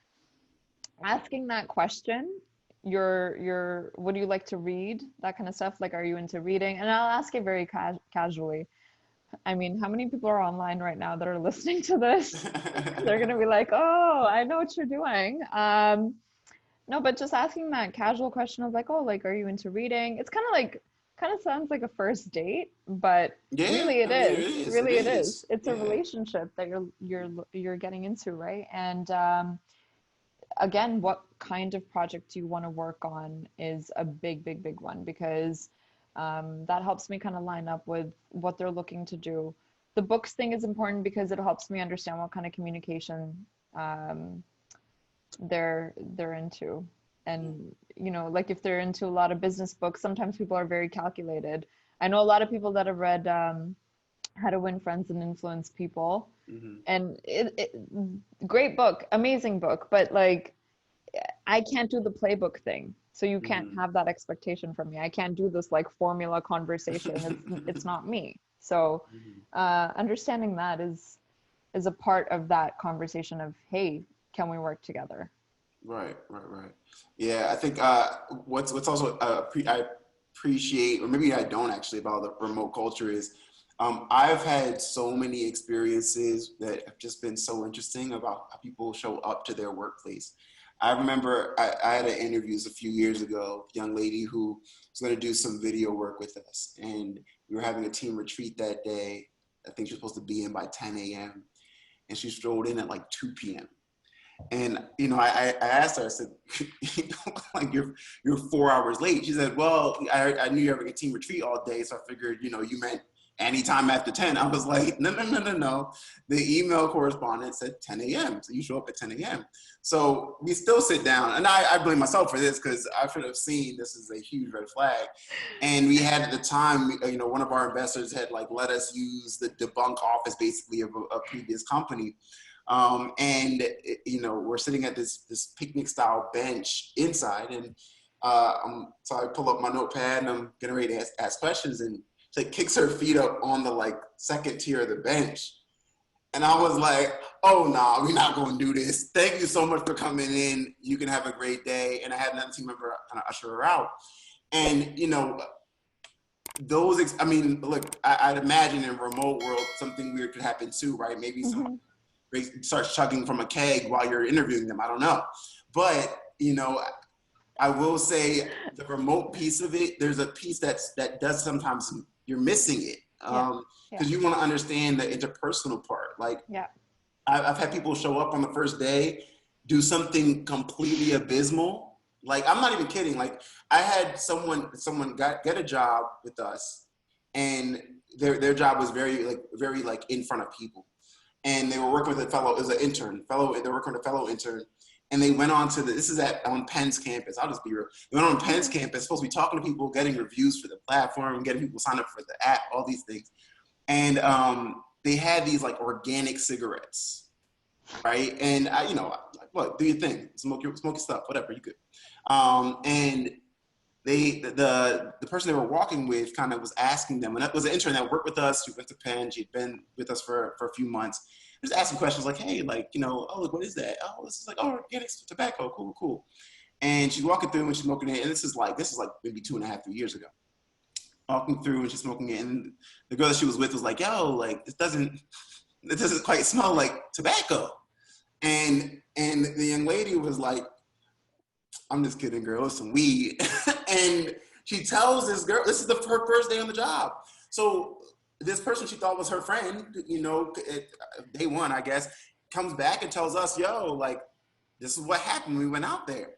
asking that question, your what do you like to read, that kind of stuff, like are you into reading, and I'll ask it very casually. I mean, how many people are online right now that are listening to this? They're gonna be like, oh, I know what you're doing. No, but just asking that casual question of like, oh, like, are you into reading? It's kind of like, kind of sounds like a first date, but Yeah, really it I mean, it is. is. It Really it is. is. It's a Yeah. relationship that you're getting into, right? And again, what kind of project you want to work on is a big one, because that helps me kind of line up with what they're looking to do. The books thing is important because it helps me understand what kind of communication they're into. And you know, like if they're into a lot of business books, sometimes people are very calculated. I know a lot of people that have read How to Win Friends and Influence People, Hmm. and great book, amazing book, but like I can't do the playbook thing. So you can't Hmm. have that expectation from me. I can't do this like formula conversation. It's not me. So understanding that is a part of that conversation of, hey, can we work together? Right. Yeah, I think what's also I appreciate, or maybe I don't actually, about the remote culture is I've had so many experiences that have just been so interesting about how people show up to their workplace. I remember I had an interview a few years ago, a young lady who was going to do some video work with us, and we were having a team retreat that day. I think she was supposed to be in by 10 a.m. and she strolled in at like 2 p.m. And I asked her, I said, like you're 4 hours late. She said, well, I knew you were having a team retreat all day, so I figured, you meant anytime after 10. I was like, no. The email correspondence said 10 a.m. So you show up at 10 a.m. So we still sit down, and I blame myself for this because I should have seen this is a huge red flag. And we had at the time, one of our investors had like let us use the debunk office basically of a previous company. And we're sitting at this picnic style bench inside, and so I pull up my notepad and I'm getting ready to ask questions, and she like kicks her feet up on the like second tier of the bench, and I was like, oh nah, we're not going to do this. Thank you so much for coming in. You can have a great day. And I had another team member kind of usher her out, and I mean, look, I'd imagine in a remote world something weird could happen too, right? Maybe someone Mm-hmm. starts chugging from a keg while you're interviewing them. I don't know. But, I will say the remote piece of it, there's a piece that does sometimes you're missing it. Yeah. Because you want to understand the interpersonal part. Like Yeah. I've had people show up on the first day, do something completely abysmal. Like I'm not even kidding. Like I had someone get a job with us, and their job was very like in front of people, and they were working with it was an intern, they were working with a fellow intern, and they went on to this is on Penn's campus. I'll just be real. They went on Penn's campus, supposed to be talking to people, getting reviews for the platform, getting people signed up for the app, all these things. And they had these like organic cigarettes, right? And I, like, look, do your thing, smoke your stuff, whatever, you could. And the person they were walking with kind of was asking them, and that was an intern that worked with us. She went to Penn. She'd been with us for a few months. Just asking questions like, hey, like, oh, look, what is that? Oh, this is like, oh, organic tobacco, cool. And she's walking through and she's smoking it. And this is like maybe 2.5, 3 years ago. Walking through and she's smoking it. And the girl that she was with was like, yo, like, it doesn't quite smell like tobacco. And the young lady was like, I'm just kidding, girl, it's some weed. And she tells this girl, this is her first day on the job. So this person she thought was her friend, day one, I guess, comes back and tells us, yo, like, this is what happened when we went out there.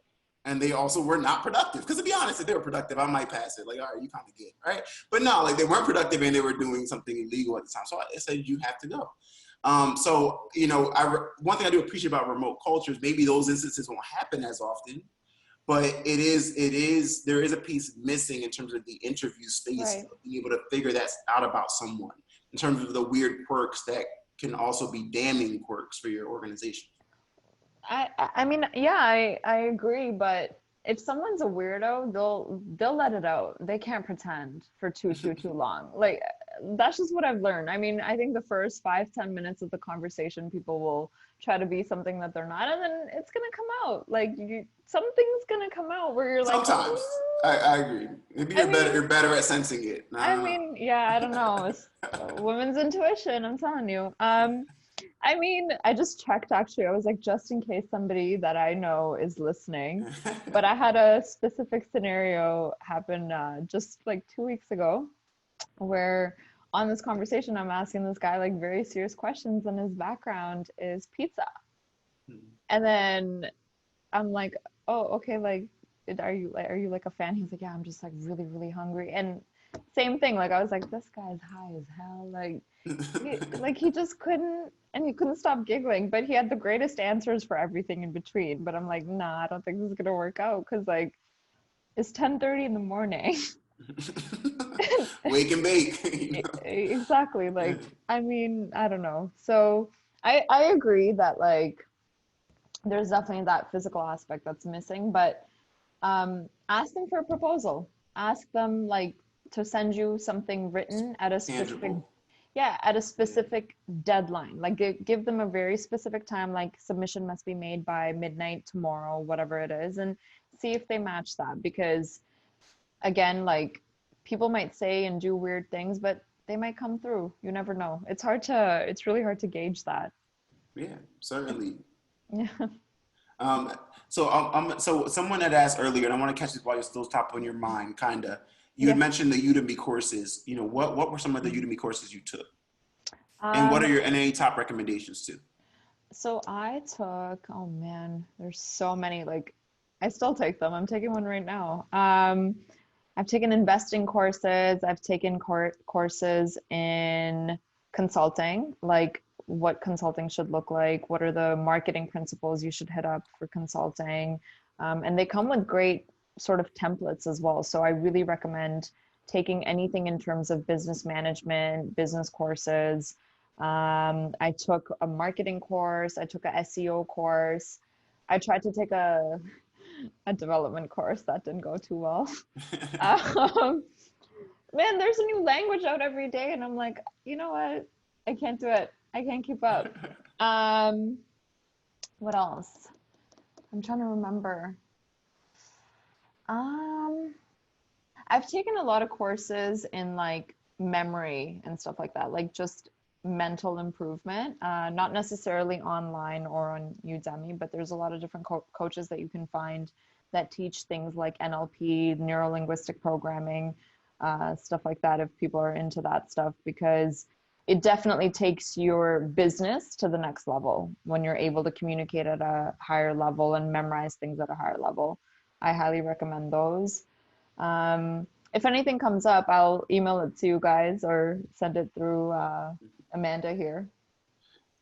And they also were not productive. Because to be honest, if they were productive, I might pass it. Like, all right, you kind of good, right? But no, like they weren't productive and they were doing something illegal at the time. So I said, you have to go. So, you know, one thing I do appreciate about remote cultures, maybe those instances won't happen as often, but there is a piece missing in terms of the interview space, Right. of being able to figure that out about someone in terms of the weird quirks that can also be damning quirks for your organization. I mean, yeah, I agree, but if someone's a weirdo, they'll let it out. They can't pretend for too long. Like that's just what I've learned. I mean, I think the first 5-10 minutes of the conversation, people will try to be something that they're not, and then it's gonna come out. Like something's gonna come out where you're like, Sometimes I agree. Maybe you're better at sensing it. I mean, yeah, I don't know. It's women's intuition, I'm telling you. I mean, I just checked actually. I was like, just in case somebody that I know is listening. But I had a specific scenario happen just like 2 weeks ago where on this conversation, I'm asking this guy like very serious questions, and his background is pizza. And then I'm like, oh, okay, like, are you like a fan? He's like, yeah, I'm just like really hungry. And same thing, like I was like, this guy's high as hell. Like he just couldn't, and he couldn't stop giggling, but he had the greatest answers for everything in between. But I'm like, nah, I don't think this is gonna work out because like it's 10:30 in the morning. Wake and bake. You know? Exactly. Like, I mean, I don't know. So I agree that like there's definitely that physical aspect that's missing, but ask them for a proposal. Ask them like to send you something written at a specific Tangible. yeah, at a specific deadline. Like give them a very specific time, like submission must be made by midnight tomorrow, whatever it is, and see if they match that. Because again, like people might say and do weird things, but they might come through. You never know. It's really hard to gauge that. Yeah, certainly. Yeah. So someone had asked earlier, and I want to catch this while you're still top on your mind, kinda. You had Yeah. mentioned the Udemy courses. You know, what were some of the Udemy courses you took? And what are Um, any top recommendations too? so I took, oh man, there's so many, like I still take them. I'm taking one right now. I've taken investing courses. I've taken courses in consulting, like what consulting should look like. What are the marketing principles you should hit up for consulting? And they come with great sort of templates as well. So I really recommend taking anything in terms of business management, business courses. I took a marketing course. I took a SEO course. I tried to take a development course that didn't go too well. um, Man, there's a new language out every day, and I'm like, you know what? I can't do it. I can't keep up. Um, what else? I'm trying to remember. Um, I've taken a lot of courses in like memory and stuff like that, like just mental improvement, not necessarily online or on Udemy, but there's a lot of different coaches that you can find that teach things like NLP, neuro linguistic programming, stuff like that, if people are into that stuff, because it definitely takes your business to the next level when you're able to communicate at a higher level and memorize things at a higher level. I highly recommend those. If anything comes up, I'll email it to you guys or send it through Amanda here.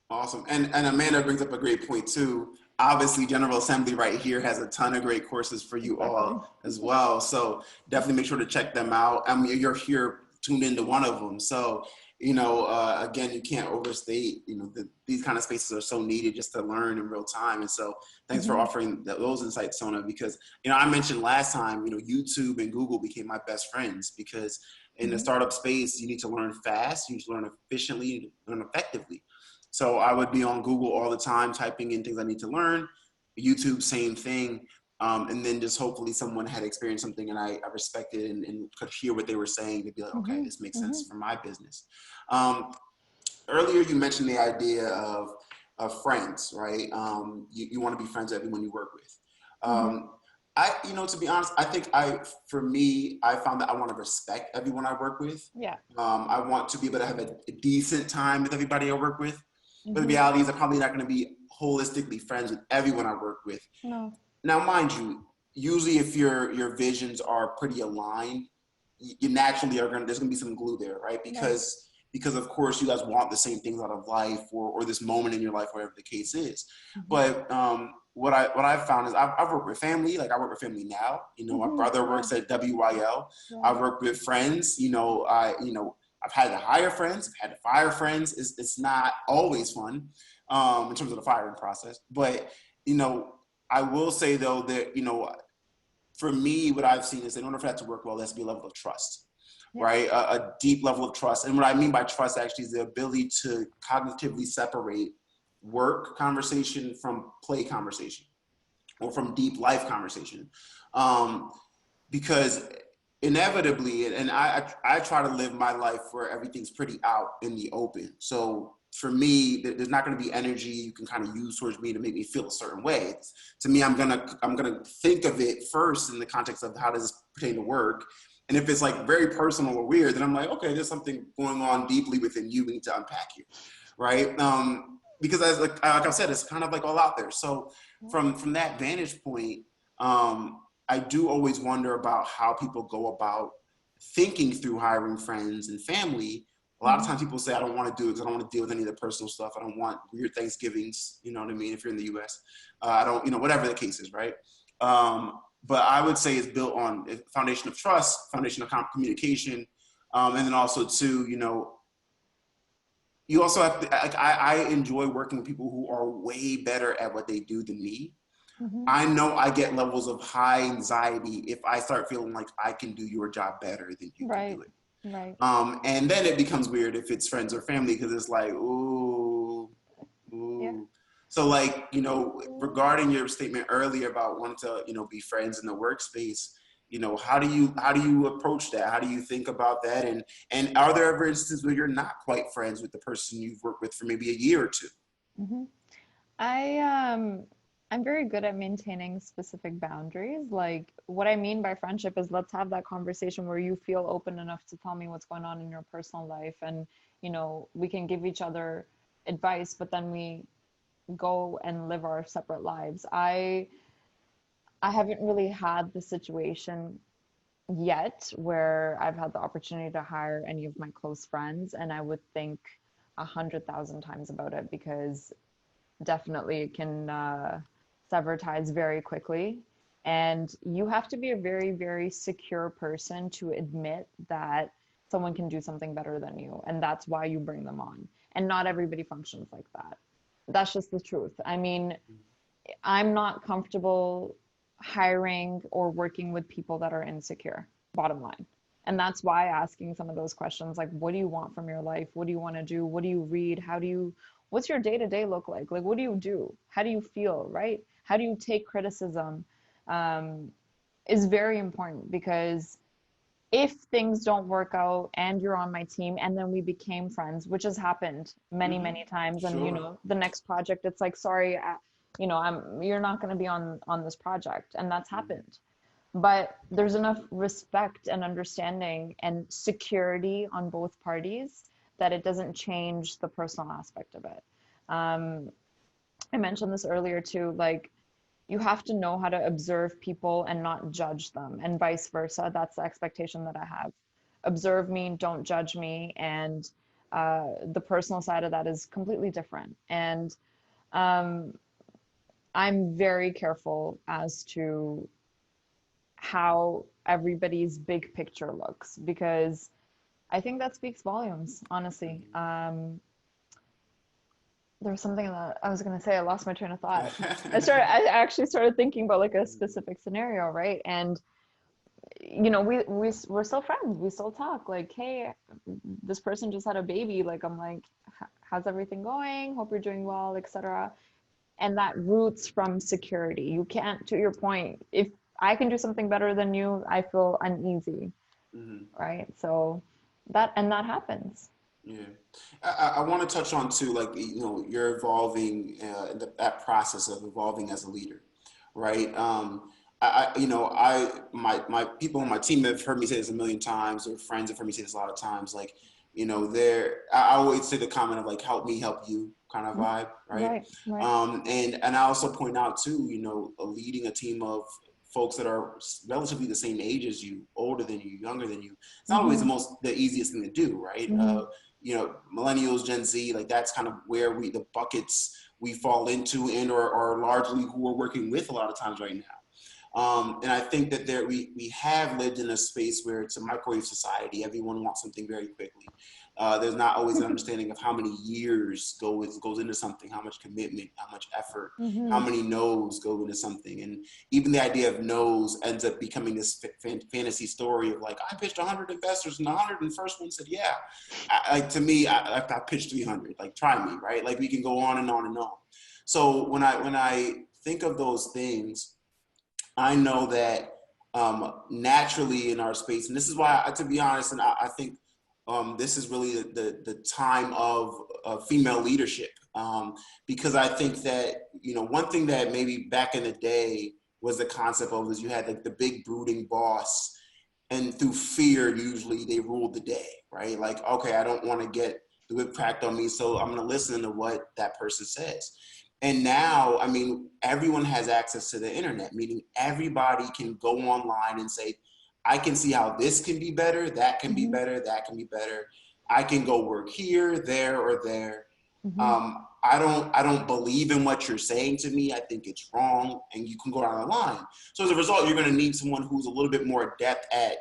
Awesome. And Amanda brings up a great point too. Obviously, General Assembly right here has a ton of great courses for you Exactly. all as well. So definitely make sure to check them out. I mean, you're here tuned into one of them. So, you know, again, you can't overstate, you know, these kind of spaces are so needed just to learn in real time. And so thanks for offering those insights, Sona, because, you know, I mentioned last time, you know, YouTube and Google became my best friends because in the startup space, you need to learn fast, you need to learn efficiently, you need to learn effectively. So I would be on Google all the time, typing in things I need to learn. YouTube, same thing. And then just hopefully someone had experienced something and I respected and could hear what they were saying to be like, okay, this makes sense for my business. Earlier, you mentioned the idea of friends, right? You want to be friends with everyone you work with. You know, to be honest, I think for me, I found that I want to respect everyone I work with. Yeah. I want to be able to have a decent time with everybody I work with. But the reality is I'm probably not going to be holistically friends with everyone I work with. No. Now, mind you, usually if your visions are pretty aligned, you naturally there's going to be some glue there, right? Because because of course you guys want the same things out of life, or this moment in your life, whatever the case is. But what I've found is I've worked with family. Like I work with family now. You know, my brother works at WYL. I've worked with friends. You know, I've had to hire friends, I've had to fire friends. It's not always fun in terms of the firing process. But, you know, I will say though that, you know, for me, what I've seen is in order for that to work well, there has to be a level of trust, right? A deep level of trust. And what I mean by trust actually is the ability to cognitively separate work conversation from play conversation or from deep life conversation. Because inevitably, and I try to live my life where everything's pretty out in the open. So for me, there's not going to be energy you can kind of use towards me to make me feel a certain way. To me, I'm gonna think of it first in the context of how does this pertain to work. And if it's like very personal or weird, then I'm like, okay, there's something going on deeply within you. We need to unpack here, right? Because as like I said, it's kind of like all out there. So from that vantage point, I do always wonder about how people go about thinking through hiring friends and family. A lot of times people say, I don't want to do it because I don't want to deal with any of the personal stuff. I don't want weird Thanksgivings, you know what I mean, if you're in the US. I don't, you know, whatever the case is, right? But I would say it's built on a foundation of trust, foundation of communication, and then also too, you know, you also have to, like, I enjoy working with people who are way better at what they do than me. I know I get levels of high anxiety if I start feeling like I can do your job better than you can do it. Right. And then it becomes weird if it's friends or family, because it's like, ooh. Yeah. So like, you know, regarding your statement earlier about wanting to, you know, be friends in the workspace, you know, how do you approach that? How do you think about that? And are there ever instances where you're not quite friends with the person you've worked with for maybe a year or two? I'm very good at maintaining specific boundaries. Like what I mean by friendship is let's have that conversation where you feel open enough to tell me what's going on in your personal life, and you know, we can give each other advice, but then we go and live our separate lives. I haven't really had the situation yet where I've had the opportunity to hire any of my close friends, and I would think 100,000 times about it, because definitely it can sever ties very quickly. And you have to be a very, very secure person to admit that someone can do something better than you. And that's why you bring them on. And not everybody functions like that. That's just the truth. I mean, I'm not comfortable hiring or working with people that are insecure, bottom line. And that's why asking some of those questions, like, what do you want from your life? What do you want to do? What do you read? What's your day-to-day look like? Like, what do you do? How do you feel, right? How do you take criticism? Is very important, because if things don't work out and you're on my team and then we became friends, which has happened many, many times. And, you know, the next project, it's like, sorry, you know, you're not going to be on this project. And that's happened. But there's enough respect and understanding and security on both parties that it doesn't change the personal aspect of it. I mentioned this earlier too, like, you have to know how to observe people and not judge them, and vice versa. That's the expectation that I have. Observe me, don't judge me. And the personal side of that is completely different. And I'm very careful as to how everybody's big picture looks, because I think that speaks volumes, honestly. There was something that I was going to say, I lost my train of thought. I actually started thinking about like a specific scenario, right? And, you know, we're still friends. We still talk, like, hey, this person just had a baby. Like, I'm like, how's everything going? Hope you're doing well, etc. And that roots from security. You can't, to your point, if I can do something better than you, I feel uneasy, right? So that happens. Yeah, I want to touch on too, like, you know, you're evolving, that process of evolving as a leader, right? You know, my people on my team have heard me say this a million times, or friends have heard me say this a lot of times. Like, you know, I always say the comment of like, help me, help you kind of vibe, right? And I also point out too, you know, leading a team of folks that are relatively the same age as you, older than you, younger than you, it's not always the easiest thing to do, right? millennials, Gen Z, like that's kind of where the buckets we fall into and or are largely who we're working with a lot of times right now. And I think that we have lived in a space where it's a microwave society. Everyone wants something very quickly. There's not always an understanding of how many years goes into something, how much commitment, how much effort, how many no's go into something. And even the idea of no's ends up becoming this fantasy story of like, I pitched 100 investors and the 101st one said, yeah. To me, I pitched 300, like try me, right? Like we can go on and on and on. So when I think of those things, I know that naturally in our space, and this is why, to be honest, and I think this is really the time of female leadership, because I think that, one thing that maybe back in the day was the concept of, is you had like the big brooding boss, and through fear, usually they ruled the day, right? Like, okay, I don't want to get the whip cracked on me, so I'm going to listen to what that person says. And now, I mean, everyone has access to the internet, meaning everybody can go online and say, I can see how this can be better, that can be better, that can be better. I can go work here, there, or there. I don't believe in what you're saying to me. I think it's wrong, and you can go down the line. So as a result, you're going to need someone who's a little bit more adept at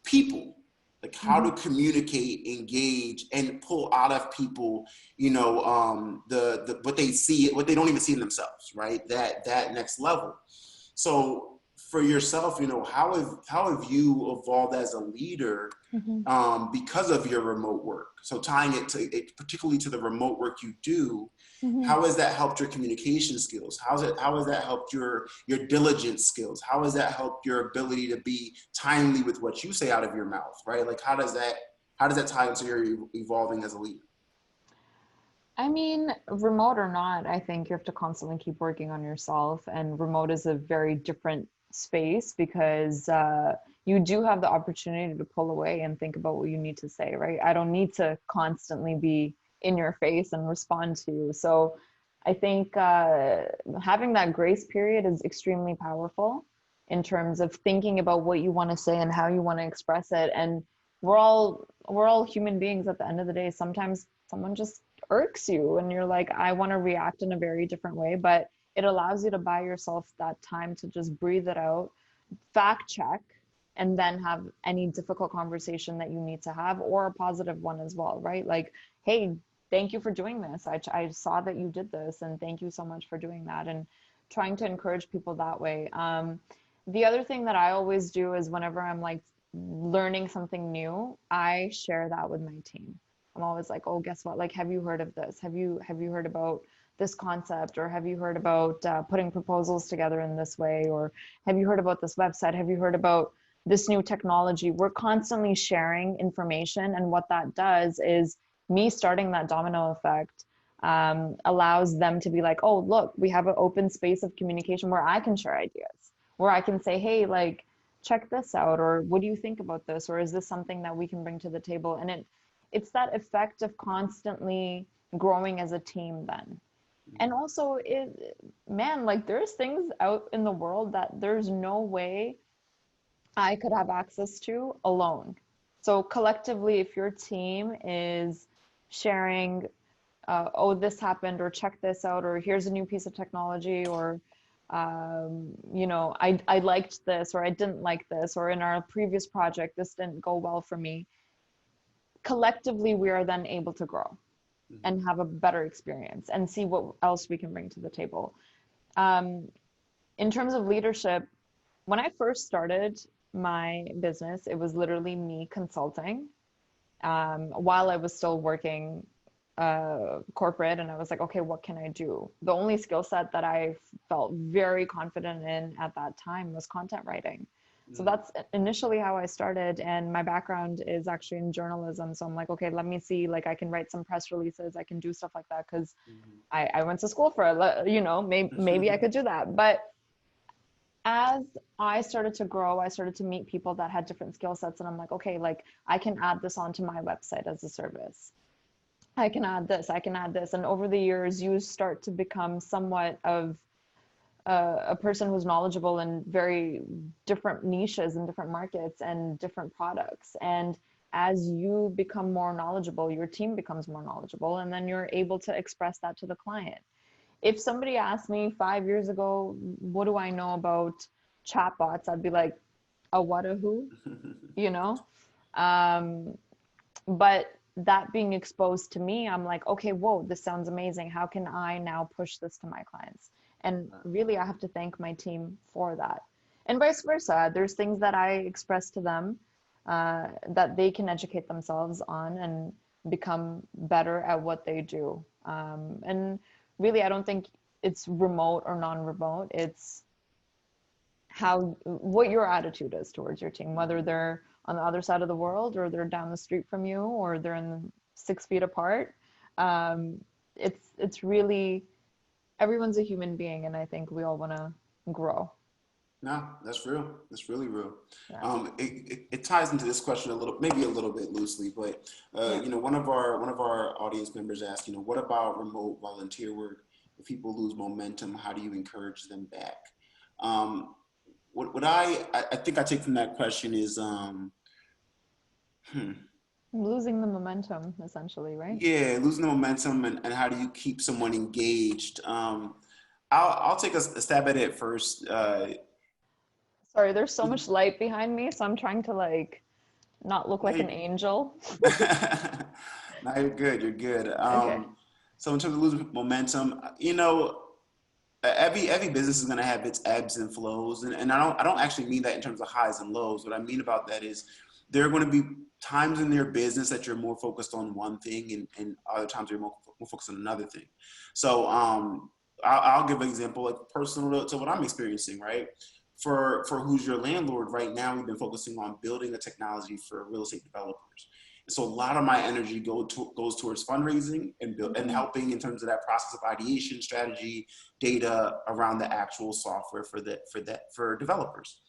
people, like how to communicate, engage, and pull out of people, the what they see, what they don't even see in themselves, right? That next level. So for yourself, how have you evolved as a leader because of your remote work? So tying it particularly to the remote work you do, how has that helped your communication skills? How has that helped your diligence skills? How has that helped your ability to be timely with what you say out of your mouth, right? Like how does that tie into your evolving as a leader? I mean, remote or not, I think you have to constantly keep working on yourself, and remote is a very different space because you do have the opportunity to pull away and think about what you need to say, right? I don't need to constantly be in your face and respond to you. So I think having that grace period is extremely powerful in terms of thinking about what you want to say and how you want to express it. And we're all human beings at the end of the day. Sometimes someone just irks you and you're like, I want to react in a very different way, but it allows you to buy yourself that time to just breathe it out, fact check, and then have any difficult conversation that you need to have, or a positive one as well, right? Like, hey, thank you for doing this. I saw that you did this, and thank you so much for doing that, and trying to encourage people that way. The other thing that I always do is whenever I'm like learning something new, I share that with my team. I'm always like, oh, guess what? Like, have you heard of this? Have you heard about this concept? Or have you heard about putting proposals together in this way? Or have you heard about this website? Have you heard about this new technology? We're constantly sharing information. And what that does is me starting that domino effect allows them to be like, oh, look, we have an open space of communication where I can share ideas, where I can say, hey, like, check this out, or what do you think about this? Or is this something that we can bring to the table? And it's that effect of constantly growing as a team then. And also, like, there's things out in the world that there's no way I could have access to alone. So collectively, if your team is sharing, oh, this happened, or check this out, or here's a new piece of technology, or, I liked this, or I didn't like this, or in our previous project, this didn't go well for me. Collectively, we are then able to grow and have a better experience and see what else we can bring to the table. In terms of leadership, when I first started my business, it was literally me consulting while I was still working corporate, and I was like, okay, what can I do? The only skill set that I felt very confident in at that time was content writing. So that's initially how I started. And my background is actually in journalism. So I'm like, okay, let me see, like I can write some press releases. I can do stuff like that because I went to school for it, maybe I could do that. But as I started to grow, I started to meet people that had different skill sets. And I'm like, okay, like I can add this onto my website as a service. I can add this, I can add this. And over the years, you start to become somewhat of a person who's knowledgeable in very different niches and different markets and different products. And as you become more knowledgeable, your team becomes more knowledgeable, and then you're able to express that to the client. If somebody asked me 5 years ago, what do I know about chatbots? I'd be like, a what, a who, you know? But that being exposed to me, I'm like, okay, whoa, this sounds amazing. How can I now push this to my clients? And really, I have to thank my team for that. And vice versa. There's things that I express to them that they can educate themselves on and become better at what they do. And really, I don't think it's remote or non-remote. It's what your attitude is towards your team, whether they're on the other side of the world or they're down the street from you or they're in 6 feet apart. It's really, everyone's a human being, and I think we all want to grow. No, that's real. That's really real. Yeah. It ties into this question a little, maybe a little bit loosely, but Yeah. you know, one of our audience members asked, you know, what about remote volunteer work? If people lose momentum, how do you encourage them back? What I think I take from that question is, Losing the momentum, essentially, right? yeah, losing the momentum, and how do you keep someone engaged? I'll take a stab at it first. Sorry, there's so much light behind me, so I'm trying to like not look like an angel. No, you're good. You're good. Okay. So in terms of losing momentum, you know, every business is going to have its ebbs and flows, and I don't actually mean that in terms of highs and lows. What I mean about that is there are going to be times in their business that you're more focused on one thing, and other times you're more focused on another thing. So I'll give an example, like personal to what I'm experiencing, right? For Who's Your Landlord right now, we've been focusing on building a technology for real estate developers. And so a lot of my energy goes towards fundraising and helping in terms of that process of ideation, strategy, data around the actual software for developers.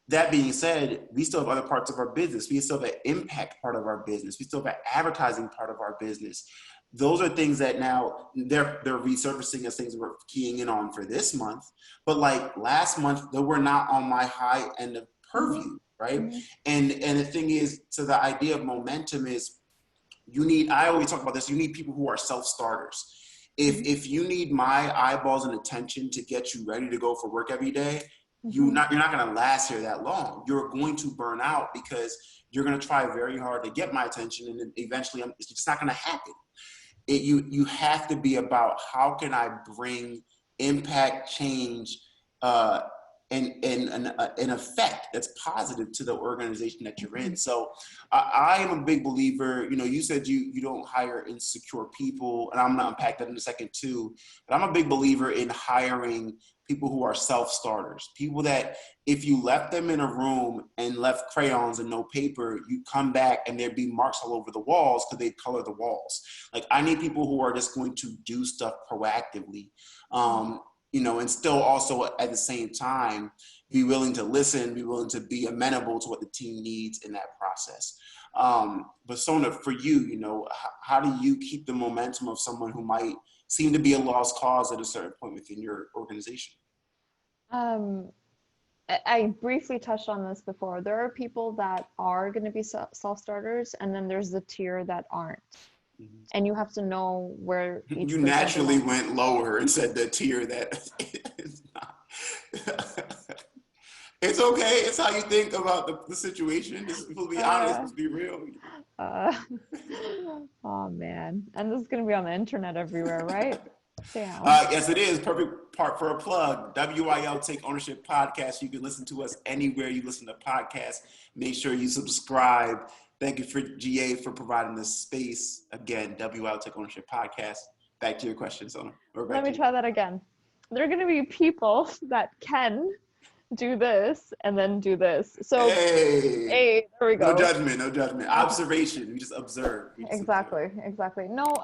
That being said, we still have other parts of our business. We still have an impact part of our business. We still have an advertising part of our business. Those are things that now they're resurfacing as things we're keying in on for this month. But like last month, they were not on my high end of purview, right? Mm-hmm. And the thing is, so the idea of momentum is I always talk about this, you need people who are self-starters. If you need my eyeballs and attention to get you ready to go for work every day, you're not going to last here that long. You're going to burn out because you're going to try very hard to get my attention, and then eventually it's just not going to happen. You have to be about how can I bring impact, change, and an effect that's positive to the organization that you're in. So I am a big believer. You know, you said you don't hire insecure people, and I'm going to unpack that in a second too. But I'm a big believer in hiring people who are self-starters, people that if you left them in a room and left crayons and no paper, you come back and there'd be marks all over the walls because they'd color the walls. Like I need people who are just going to do stuff proactively, you know, and still also at the same time, be willing to listen, be willing to be amenable to what the team needs in that process. But Sona, for you, you know, how do you keep the momentum of someone who might seem to be a lost cause at a certain point within your organization? I briefly touched on this before. There are people that are going to be self-starters, and then there's the tier that aren't. Mm-hmm. And you have to know where each You person naturally belongs. went lower and said the tier that is not. It's okay. It's how you think about the situation. Just supposed to be honest, supposed to be real. Uh, oh man. And this is going to be on the internet everywhere, right? Damn. Yes, it is. Perfect part for a plug. WYL Take Ownership Podcast. You can listen to us anywhere you listen to podcasts. Make sure you subscribe. Thank you for GA for providing this space. Again, WYL Take Ownership Podcast. Back to your question, Sona. Let me try that again. There are going to be people that can do this and then do this. So, hey, there we go. No judgment, no judgment. Observation. We just observe. Exactly. No,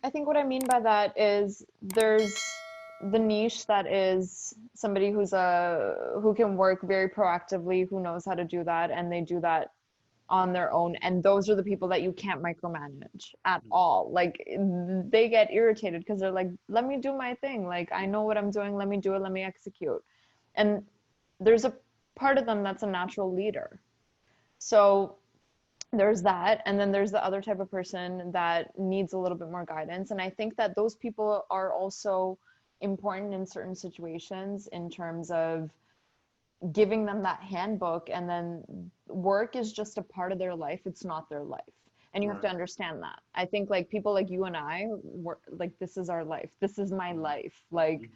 I think what I mean by that is there's the niche that is somebody who can work very proactively, who knows how to do that, and they do that on their own. And those are the people that you can't micromanage at all. Like they get irritated because they're like, let me do my thing. Like I know what I'm doing. Let me do it. Let me execute. And there's a part of them that's a natural leader. So there's that. And then there's the other type of person that needs a little bit more guidance. And I think that those people are also important in certain situations in terms of giving them that handbook, and then work is just a part of their life. It's not their life. And you have to understand that. I think like people like you and I, like, this is our life. This is my life. Like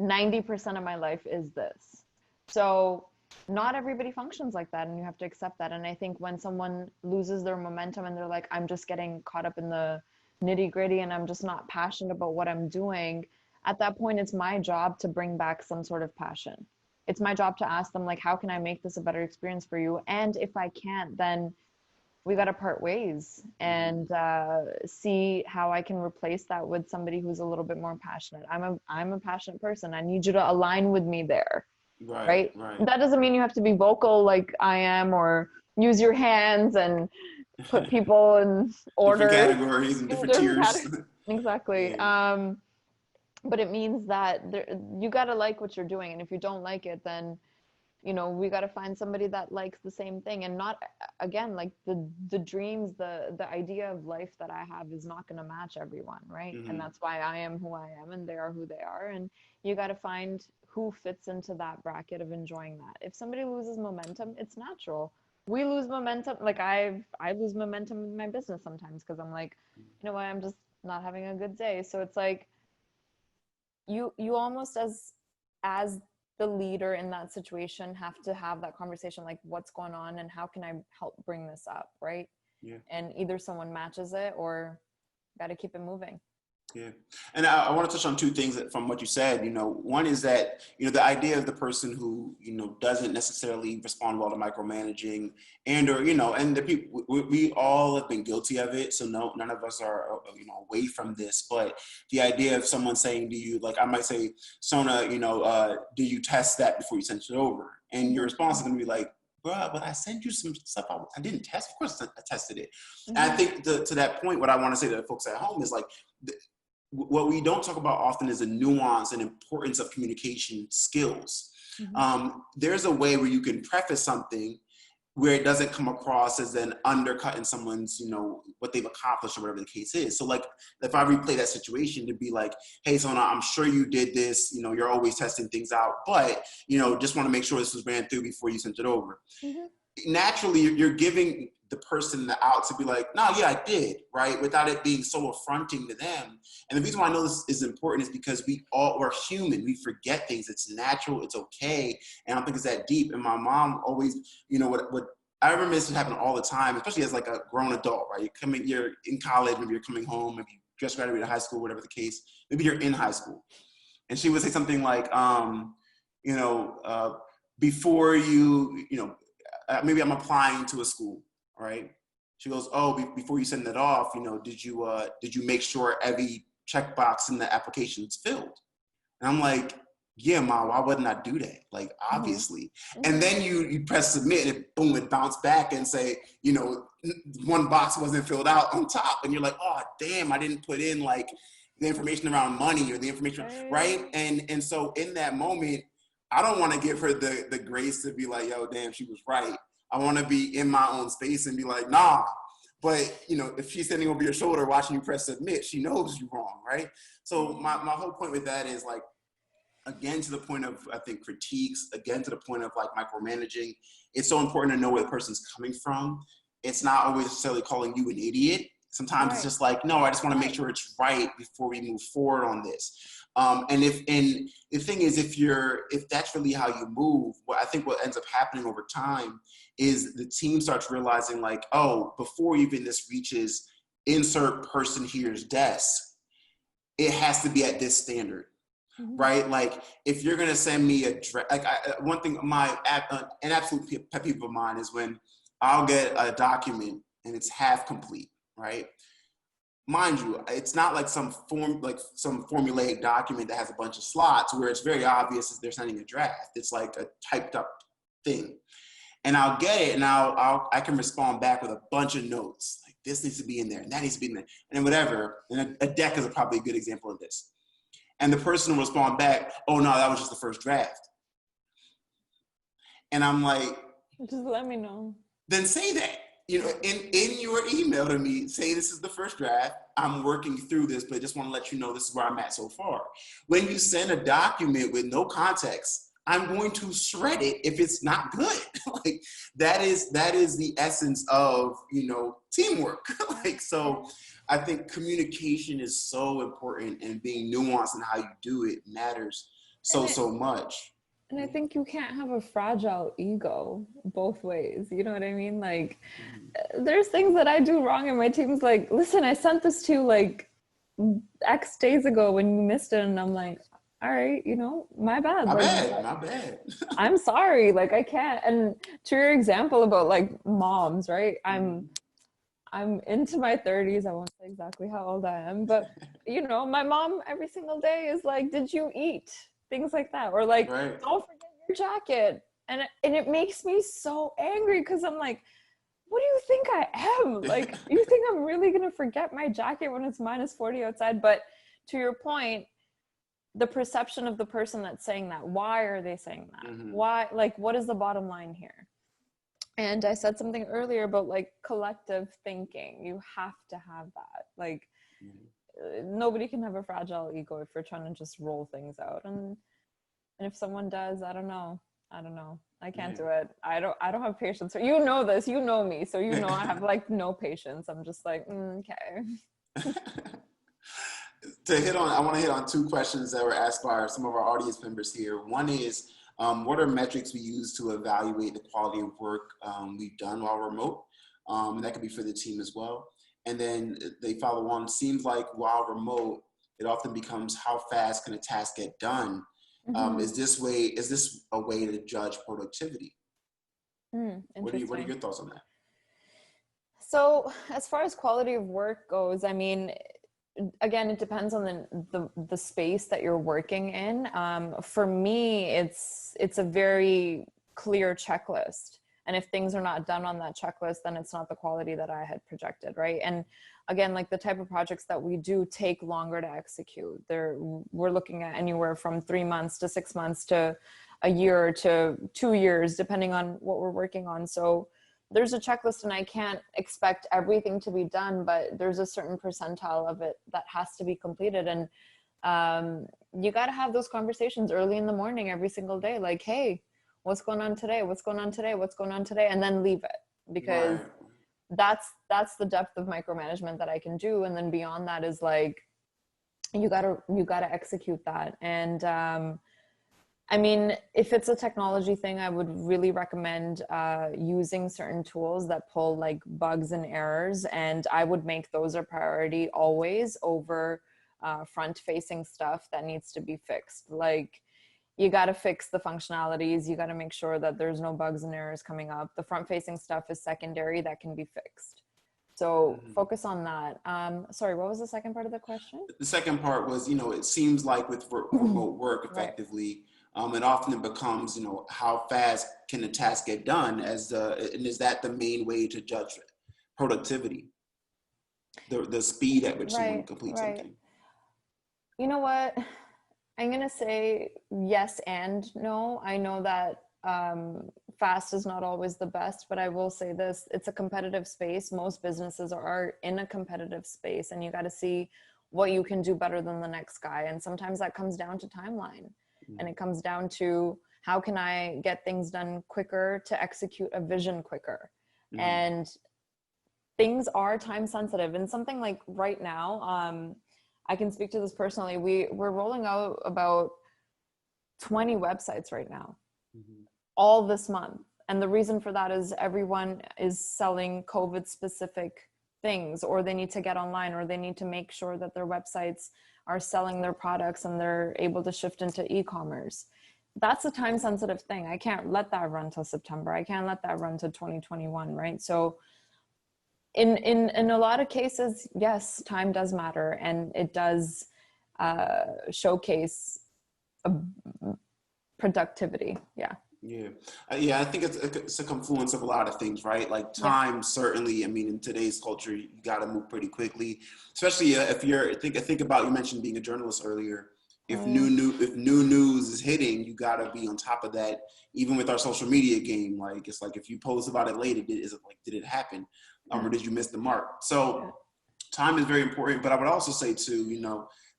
90% of my life is this. So not everybody functions like that, and you have to accept that. And I think when someone loses their momentum and they're like, I'm just getting caught up in the nitty gritty and I'm just not passionate about what I'm doing, at that point, it's my job to bring back some sort of passion. It's my job to ask them, like, how can I make this a better experience for you? And if I can't, then we got to part ways and see how I can replace that with somebody who's a little bit more passionate. I'm a passionate person. I need you to align with me there. Right. That doesn't mean you have to be vocal like I am, or use your hands and put people in order. Different categories and different tiers. Exactly. Yeah. But it means that you got to like what you're doing. And if you don't like it, then, you know, we got to find somebody that likes the same thing. And not, again, like the dreams, the idea of life that I have is not going to match everyone. Right. And that's why I am who I am and they are who they are. And you got to find who fits into that bracket of enjoying that. If somebody loses momentum, it's natural. We lose momentum. Like I lose momentum in my business sometimes because I'm like, you know what, I'm just not having a good day. So it's like, you almost as the leader in that situation have to have that conversation, like, what's going on and how can I help bring this up, right? Yeah. And either someone matches it or got to keep it moving. Yeah. And I want to touch on two things from what you said. You know, one is that, you know, the idea of the person who, you know, doesn't necessarily respond well to micromanaging and, or, you know, and the people, we all have been guilty of it. So none of us are, you know, away from this, but the idea of someone saying to you, like, I might say, Sona, you know, do you test that before you send it over? And your response is going to be like, bruh, but I sent you some stuff I didn't test. Of course I tested it. And I think to that point, what I want to say to the folks at home is like, what we don't talk about often is the nuance and importance of communication skills. There's a way where you can preface something where it doesn't come across as then undercutting someone's, you know, what they've accomplished or whatever the case is. So like, if I replay that situation to be like, hey, Sona, I'm sure you did this, you know, you're always testing things out, but, you know, just want to make sure this was ran through before you sent it over. Naturally, you're giving the person the out to be like, no, yeah, I did, right? Without it being so affronting to them. And the reason why I know this is important is because we're human. We forget things. It's natural. It's okay. And I don't think it's that deep. And my mom always, you know, what I remember this happening all the time, especially as like a grown adult, right? You're in college, maybe you're coming home, maybe you just graduated high school, whatever the case. Maybe you're in high school. And she would say something like, you know, before you know, maybe I'm applying to a school, right? She goes, oh, before you send it off, you know, did you make sure every checkbox in the application is filled? And I'm like, yeah, Ma, why wouldn't I do that? Like, obviously. And then you press submit and boom, it bounced back and say, you know, one box wasn't filled out on top. And you're like, oh, damn, I didn't put in like the information around money or the information, right? And so in that moment, I don't want to give her the grace to be like, yo, damn, she was right. I want to be in my own space and be like, nah. But, you know, if she's standing over your shoulder watching you press submit, she knows you're wrong, right? So my whole point with that is like, again, to the point of, I think, critiques, again, to the point of like micromanaging, it's so important to know where the person's coming from. It's not always necessarily calling you an idiot. Sometimes it's just like, no, I just want to make sure it's right before we move forward on this. And the thing is, if that's really how you move, I think what ends up happening over time is the team starts realizing like, oh, before even this reaches insert person here's desk, it has to be at this standard, right? Like if you're gonna send me one thing, an absolute pet peeve of mine is when I'll get a document and it's half complete, right? Mind you, it's not like some formulaic document that has a bunch of slots where it's very obvious that they're sending a draft. It's like a typed up thing. And I'll get it and I can respond back with a bunch of notes. Like this needs to be in there and that needs to be in there and whatever. And a deck is probably a good example of this. And the person will respond back, oh no, that was just the first draft. And I'm like, just let me know. Then say that. you know, in your email to me, say this is the first draft. I'm working through this, but I just want to let you know this is where I'm at so far. When you send a document with no context, I'm going to shred it if it's not good. Like that is the essence of, you know, teamwork. Like, so I think communication is so important, and being nuanced in how you do it matters so much. And I think you can't have a fragile ego both ways. You know what I mean? Like, there's things that I do wrong, and my team's like, listen, I sent this to you like X days ago when you missed it. And I'm like, all right, you know, my bad. My like, bad. I'm sorry. Like, I can't. And to your example about like moms, right? I'm into my 30s. I won't say exactly how old I am, but you know, my mom every single day is like, did you eat? Things like that. Or like, don't forget your jacket. And it makes me so angry, because I'm like, what do you think I am? Like, you think I'm really going to forget my jacket when it's -40 outside? But to your point, the perception of the person that's saying that, why are they saying that? Why, like, what is the bottom line here? And I said something earlier about like collective thinking. You have to have that. Like, nobody can have a fragile ego if you're trying to just roll things out. And if someone does, I don't know. I can't do it. I don't have patience. You know this. You know me. So you know I have like no patience. I'm just like, okay. I want to hit on two questions that were asked by some of our audience members here. One is, what are metrics we use to evaluate the quality of work we've done while remote? And that could be for the team as well. And then they follow on, seems like while remote, it often becomes how fast can a task get done? Is this a way to judge productivity? What are your thoughts on that? So as far as quality of work goes, I mean, again, it depends on the space that you're working in. For me, it's a very clear checklist. And if things are not done on that checklist, then it's not the quality that I had projected, right? And again, like the type of projects that we do take longer to execute. We're looking at anywhere from 3 months to 6 months to a year to 2 years, depending on what we're working on. So there's a checklist, and I can't expect everything to be done, but there's a certain percentile of it that has to be completed. And you got to have those conversations early in the morning every single day. Like, hey, what's going on today? What's going on today? What's going on today? And then leave it, because that's the depth of micromanagement that I can do. And then beyond that is like, you gotta execute that. And I mean, if it's a technology thing, I would really recommend using certain tools that pull like bugs and errors. And I would make those a priority always over front-facing stuff that needs to be fixed. Like, you got to fix the functionalities. You got to make sure that there's no bugs and errors coming up. The front-facing stuff is secondary, that can be fixed. So focus on that. Sorry, what was the second part of the question? The second part was, you know, it seems like with remote work effectively, it often becomes, you know, how fast can a task get done and is that the main way to judge productivity? The speed at which someone completes something. You know what? I'm going to say yes and no. I know that fast is not always the best, but I will say this, it's a competitive space. Most businesses are in a competitive space, and you got to see what you can do better than the next guy. And sometimes that comes down to timeline, and it comes down to how can I get things done quicker to execute a vision quicker. And things are time sensitive. And something like right now, I can speak to this personally. We're rolling out about 20 websites right now, all this month. And the reason for that is everyone is selling COVID specific things, or they need to get online, or they need to make sure that their websites are selling their products and they're able to shift into e-commerce. That's a time sensitive thing. I can't let that run till September. I can't let that run to 2021, right? So in a lot of cases, yes, time does matter, and it does showcase productivity. I think it's a confluence of a lot of things, right? Like time, certainly. I mean, in today's culture, you got to move pretty quickly, especially if you're think about, you mentioned being a journalist earlier. if new news is hitting, you gotta be on top of that. Even with our social media game, like it's like if you post about it late, did it happen, or did you miss the mark? So time is very important. But I would also say too,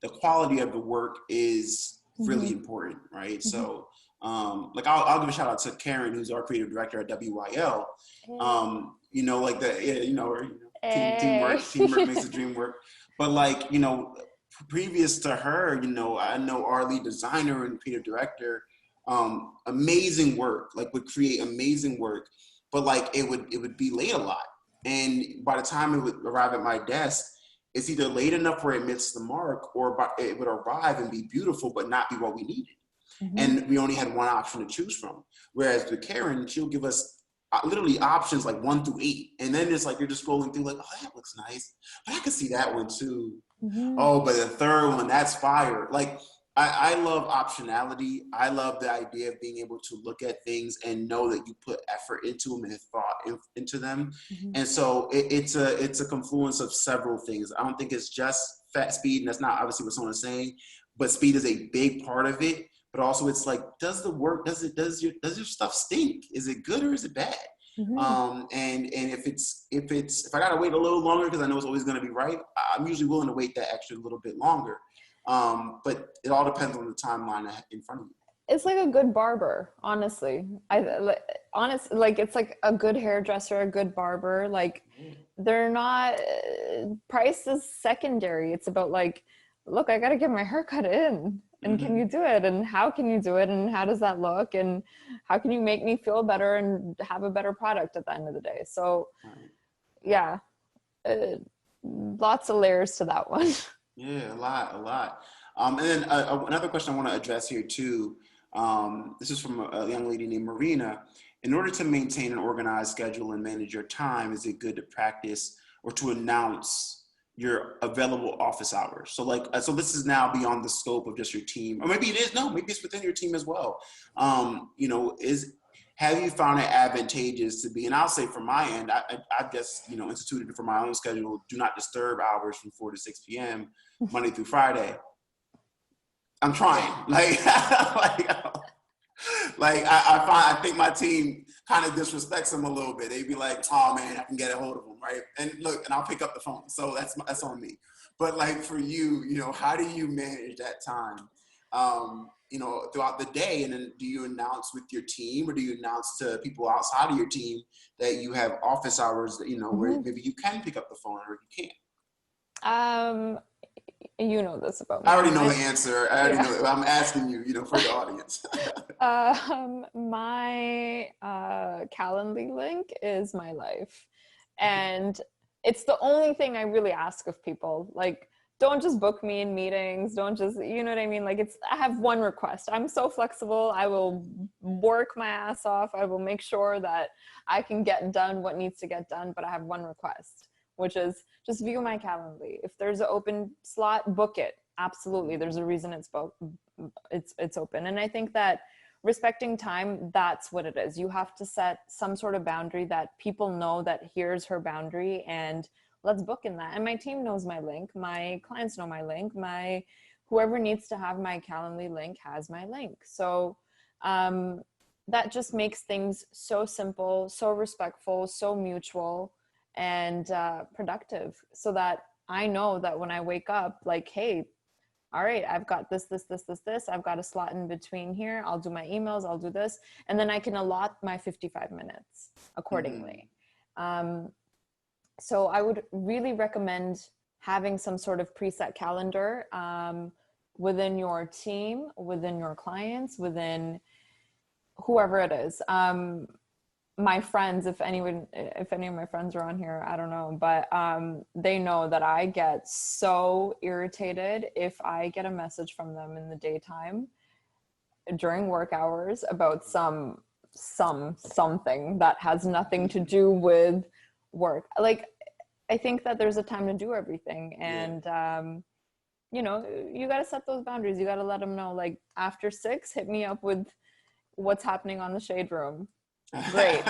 the quality of the work is really important, right? So like I'll give a shout out to Karen, who's our creative director at WYL. Teamwork makes the dream work. But like, previous to her, I know our lead designer and creative director, amazing work, like would create amazing work, but like it would be late a lot. And by the time it would arrive at my desk, it's either late enough where it missed the mark, or it would arrive and be beautiful, but not be what we needed. And we only had one option to choose from. Whereas with Karen, she'll give us literally options like 1 through 8. And then it's like, you're just scrolling through like, oh, that looks nice, but I could see that one too. Oh, but the third one, that's fire. Like, I love optionality. I love the idea of being able to look at things and know that you put effort into them and thought into them. And so it's a confluence of several things. I don't think it's just speed, and that's not obviously what someone's saying, but speed is a big part of it. But also it's like, does your stuff stink? Is it good or is it bad? And if I gotta wait a little longer because I know it's always gonna be right, I'm usually willing to wait that extra little bit longer. But it all depends on the timeline in front of you. It's like a good barber, honestly. Like it's like a good hairdresser, a good barber. Like they're not, price is secondary. It's about like, look, I gotta get my haircut in. And can you do it? And how can you do it? And how does that look? And how can you make me feel better and have a better product at the end of the day? So yeah, lots of layers to that one. Yeah, a lot. And then another question I want to address here too. This is from a young lady named Marina. In order to maintain an organized schedule and manage your time, is it good to practice or to announce your available office hours? So like, so this is now beyond the scope of just your team, or maybe it is, no, maybe it's within your team as well. Have you found it advantageous to be, and I'll say from my end, I've just, instituted for my own schedule, do not disturb hours from 4 to 6 p.m. Monday through Friday. I'm trying, I think my team kind of disrespects them a little bit. They'd be like, oh man, I can get a hold of them, right? And look, and I'll pick up the phone. So that's on me. But like for you, how do you manage that time, throughout the day? And then do you announce with your team, or do you announce to people outside of your team that you have office hours that, where maybe you can pick up the phone or you can't? You know this about me. I already know the answer. I already know. I'm asking you, for the audience. My Calendly link is my life. And it's the only thing I really ask of people. Like, don't just book me in meetings. Don't just, you know what I mean? Like I have one request. I'm so flexible. I will work my ass off. I will make sure that I can get done what needs to get done. But I have one request, which is just view my Calendly. If there's an open slot, book it. Absolutely. There's a reason it's open. And I think that respecting time, that's what it is. You have to set some sort of boundary that people know that here's her boundary, and let's book in that. And my team knows my link. My clients know my link. Whoever needs to have my Calendly link has my link. So that just makes things so simple, so respectful, so mutual, and productive, so that I know that when I wake up, like, hey, all right, I've got this. I've got a slot in between here. I'll do my emails. I'll do this. And then I can allot my 55 minutes accordingly. So I would really recommend having some sort of preset calendar within your team, within your clients, within whoever it is. My friends, if any of my friends are on here, I don't know, but they know that I get so irritated if I get a message from them in the daytime during work hours about something that has nothing to do with work. Like, I think that there's a time to do everything, and you got to set those boundaries. You got to let them know, like, after 6, hit me up with what's happening on the shade room. Great.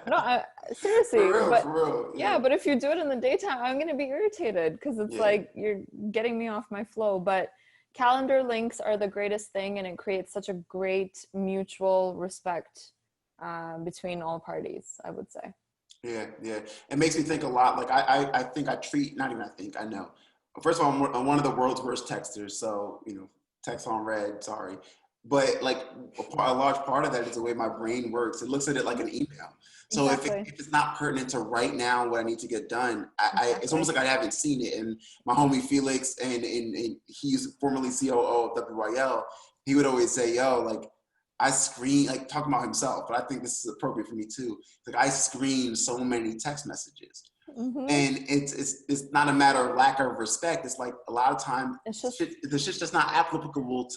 No, seriously. For real. Yeah, but if you do it in the daytime, I'm going to be irritated because it's like you're getting me off my flow. But calendar links are the greatest thing, and it creates such a great mutual respect between all parties, I would say. Yeah, yeah. It makes me think a lot. Like I think I treat, not even I think, I know. First of all, I'm one of the world's worst texters. So, text on red, sorry. But like a large part of that is the way my brain works. It looks at it like an email. So Exactly. if it's not pertinent to right now what I need to get done, it's Exactly. almost like I haven't seen it. And my homie Felix, and he's formerly COO of WYL, he would always say, yo, like, I screen, like, talking about himself, but I think this is appropriate for me too. Like, I screen so many text messages, and it's not a matter of lack of respect. It's like a lot of time It's just, the shit's just not applicable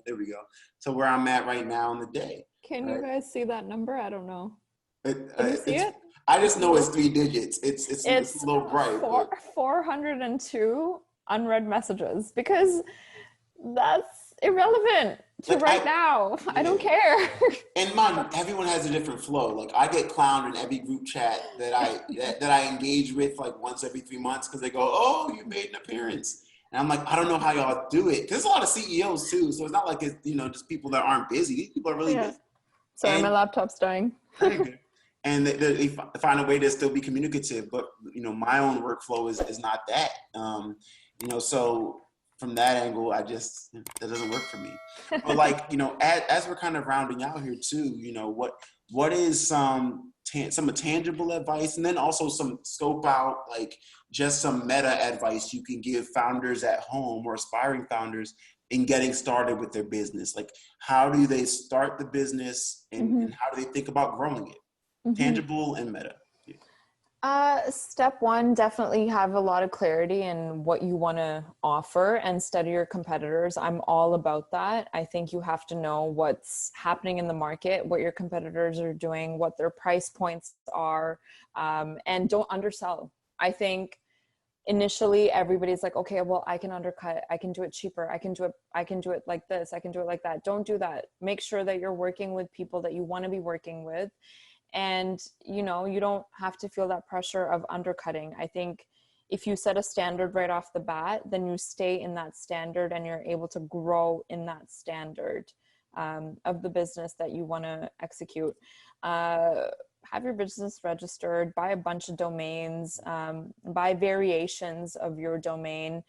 there we go, to where I'm at right now in the day. can you Right? guys see that number? I don't know. It, Can you see it? I just know it's 3 digits. It's a little bright. 402 unread messages, because that's irrelevant to like now. Yeah. I don't care. And man, everyone has a different flow. Like, I get clowned in every group chat that I engage with, like, once every 3 months, because they go, "Oh, you made an appearance," and I'm like, I don't know how y'all do it. There's a lot of CEOs too, so it's not like it's just people that aren't busy. These people are really busy. Sorry, And, my laptop's dying. and they find a way to still be communicative, but my own workflow is not that. So from that angle, that doesn't work for me. But like, as we're kind of rounding out here too, what is some tangible advice, and then also some scope out, like, just some meta advice you can give founders at home or aspiring founders in getting started with their business? Like, how do they start the business, and how do they think about growing it? Tangible and meta. Step one, definitely have a lot of clarity in what you want to offer and study your competitors. I'm all about that. I think you have to know what's happening in the market, what your competitors are doing, what their price points are, and don't undersell. I think initially everybody's like, okay, well, I can undercut, I can do it cheaper, I can do it like this, I can do it like that. Don't do that. Make sure that you're working with people that you want to be working with. And, you don't have to feel that pressure of undercutting. I think if you set a standard right off the bat, then you stay in that standard and you're able to grow in that standard of the business that you want to execute. Have your business registered, buy a bunch of domains, buy variations of your domain.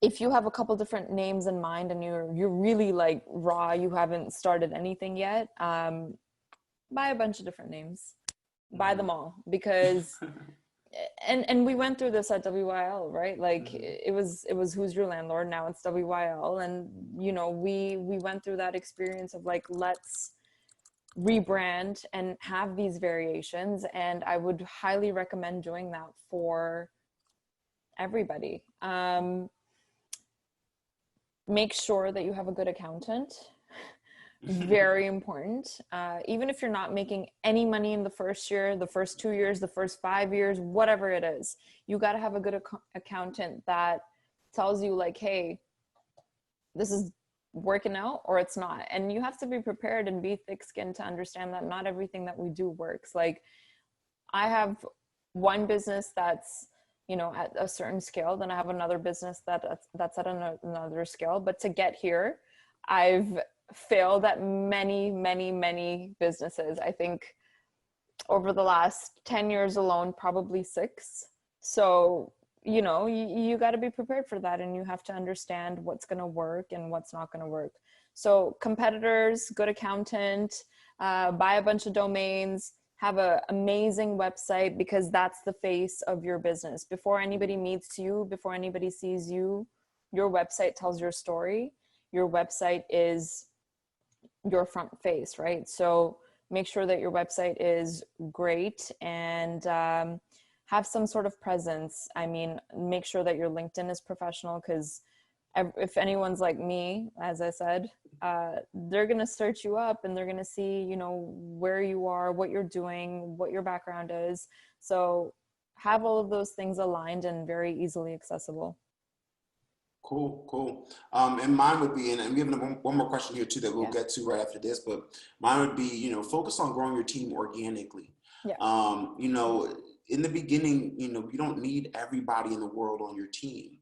If you have a couple different names in mind and you're really like raw, you haven't started anything yet, buy a bunch of different names, buy them all, because and we went through this at WYL, right? Like it was Who's Your Landlord, now it's WYL, and we went through that experience of like, let's rebrand and have these variations, and I would highly recommend doing that for everybody. Make sure that you have a good accountant. Very important. Even if you're not making any money in the first year, the first 2 years, the first 5 years, whatever it is, you got to have a good accountant that tells you like, hey, this is working out or it's not. And you have to be prepared and be thick-skinned to understand that not everything that we do works. Like, I have one business that's at a certain scale, then I have another business that's at another scale. But to get here, I've failed at many, many, many businesses. I think over the last 10 years alone, probably 6. So, you got to be prepared for that, and you have to understand what's going to work and what's not going to work. So competitors, good accountant, buy a bunch of domains, have an amazing website, because that's the face of your business. Before anybody meets you, before anybody sees you, your website tells your story. Your website is your front face, right? So make sure that your website is great, and have some sort of presence. I mean, make sure that your LinkedIn is professional, because if anyone's like me, as I said, they're going to search you up and they're going to see, where you are, what you're doing, what your background is. So have all of those things aligned and very easily accessible. Cool. And mine would be, and I'm giving one more question here too that we'll get to right after this, but mine would be, focus on growing your team organically. In the beginning, you don't need everybody in the world on your team.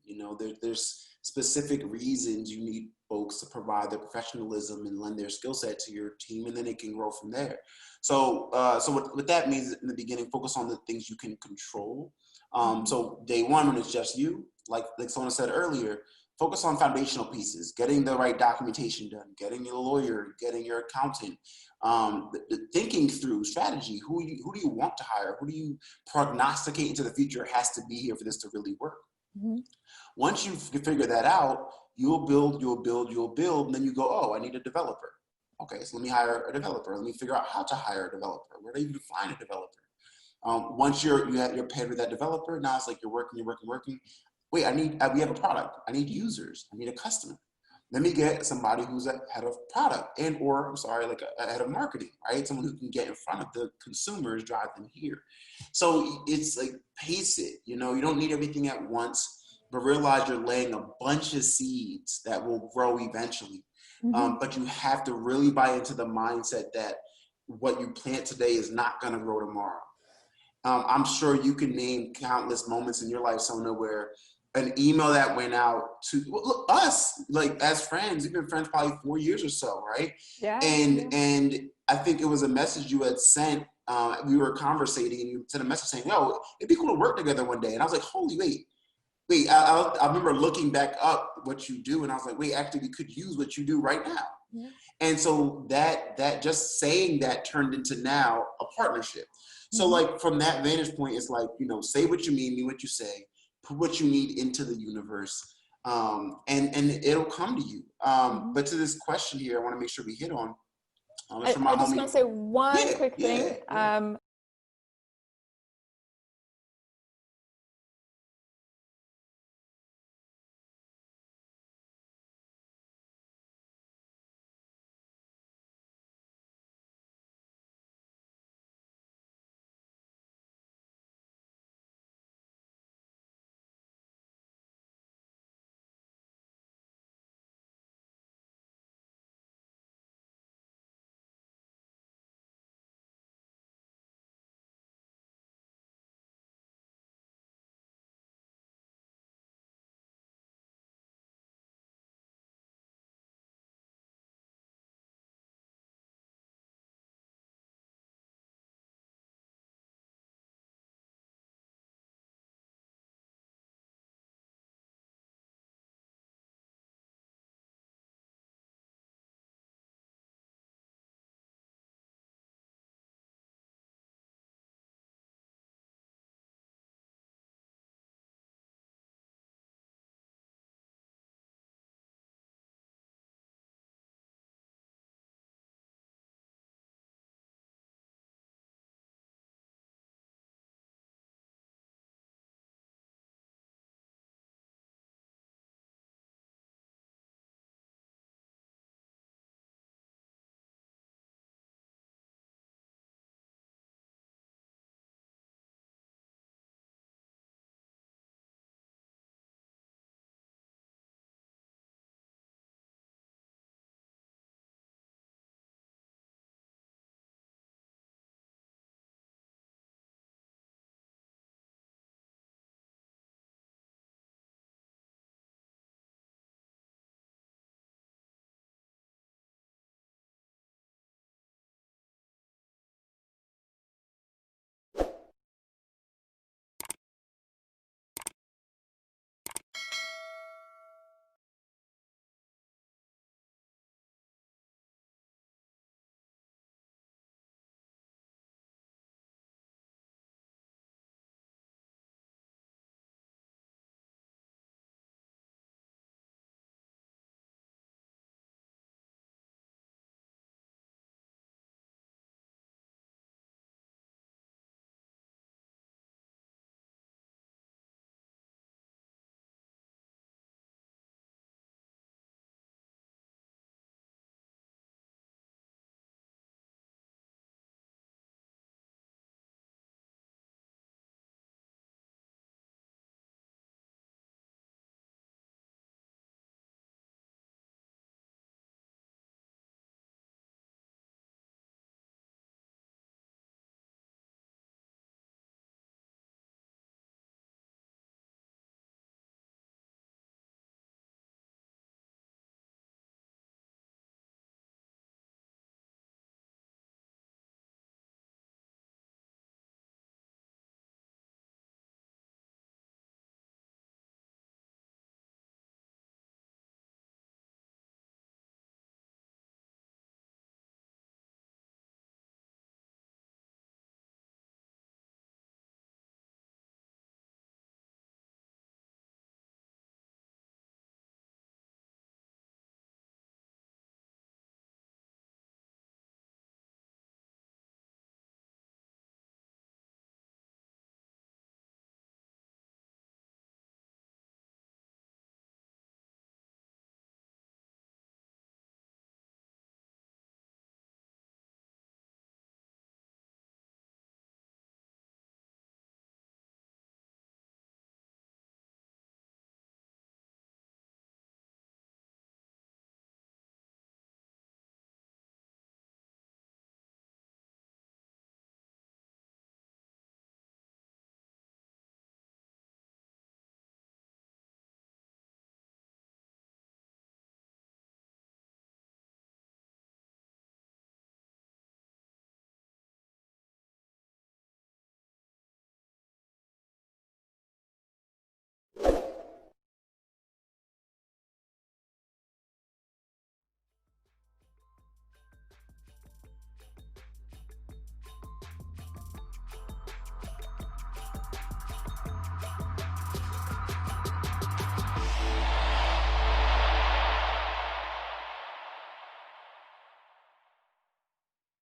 There's specific reasons you need folks to provide their professionalism and lend their skill set to your team, and then it can grow from there. So, what that means in the beginning, focus on the things you can control. So day one, when it's just you, like someone said earlier, focus on foundational pieces, getting the right documentation done, getting your lawyer, getting your accountant, the thinking through strategy. Who do you want to hire? Who do you prognosticate into the future has to be here for this to really work? Mm-hmm. Once you figure that out, you'll build, and then you go, oh, I need a developer. Okay, so let me hire a developer. Let me figure out how to hire a developer. Where do you even find a developer? Once you're paired with that developer, now it's like you're working. Wait, we have a product. I need users. I need a customer. Let me get somebody who's a head of product like a head of marketing, right? Someone who can get in front of the consumers, drive them here. So it's like pace it. You don't need everything at once, but realize you're laying a bunch of seeds that will grow eventually. Mm-hmm. But you have to really buy into the mindset that what you plant today is not going to grow tomorrow. I'm sure you can name countless moments in your life, Sona, where an email that went out to us, like as friends, we've been friends probably 4 years or so, right? Yeah. And I think it was a message you had sent. We were conversating, and you sent a message saying, "Yo, it'd be cool to work together one day." And I was like, "Holy wait!" I remember looking back up what you do, and I was like, "Wait, actually, we could use what you do right now." Yeah. And so that just saying that turned into now a partnership. So like from that vantage point, it's like, say what you mean what you say, put what you need into the universe, and it'll come to you. But to this question here, I want to make sure we hit on. I just want to say one quick thing. Yeah.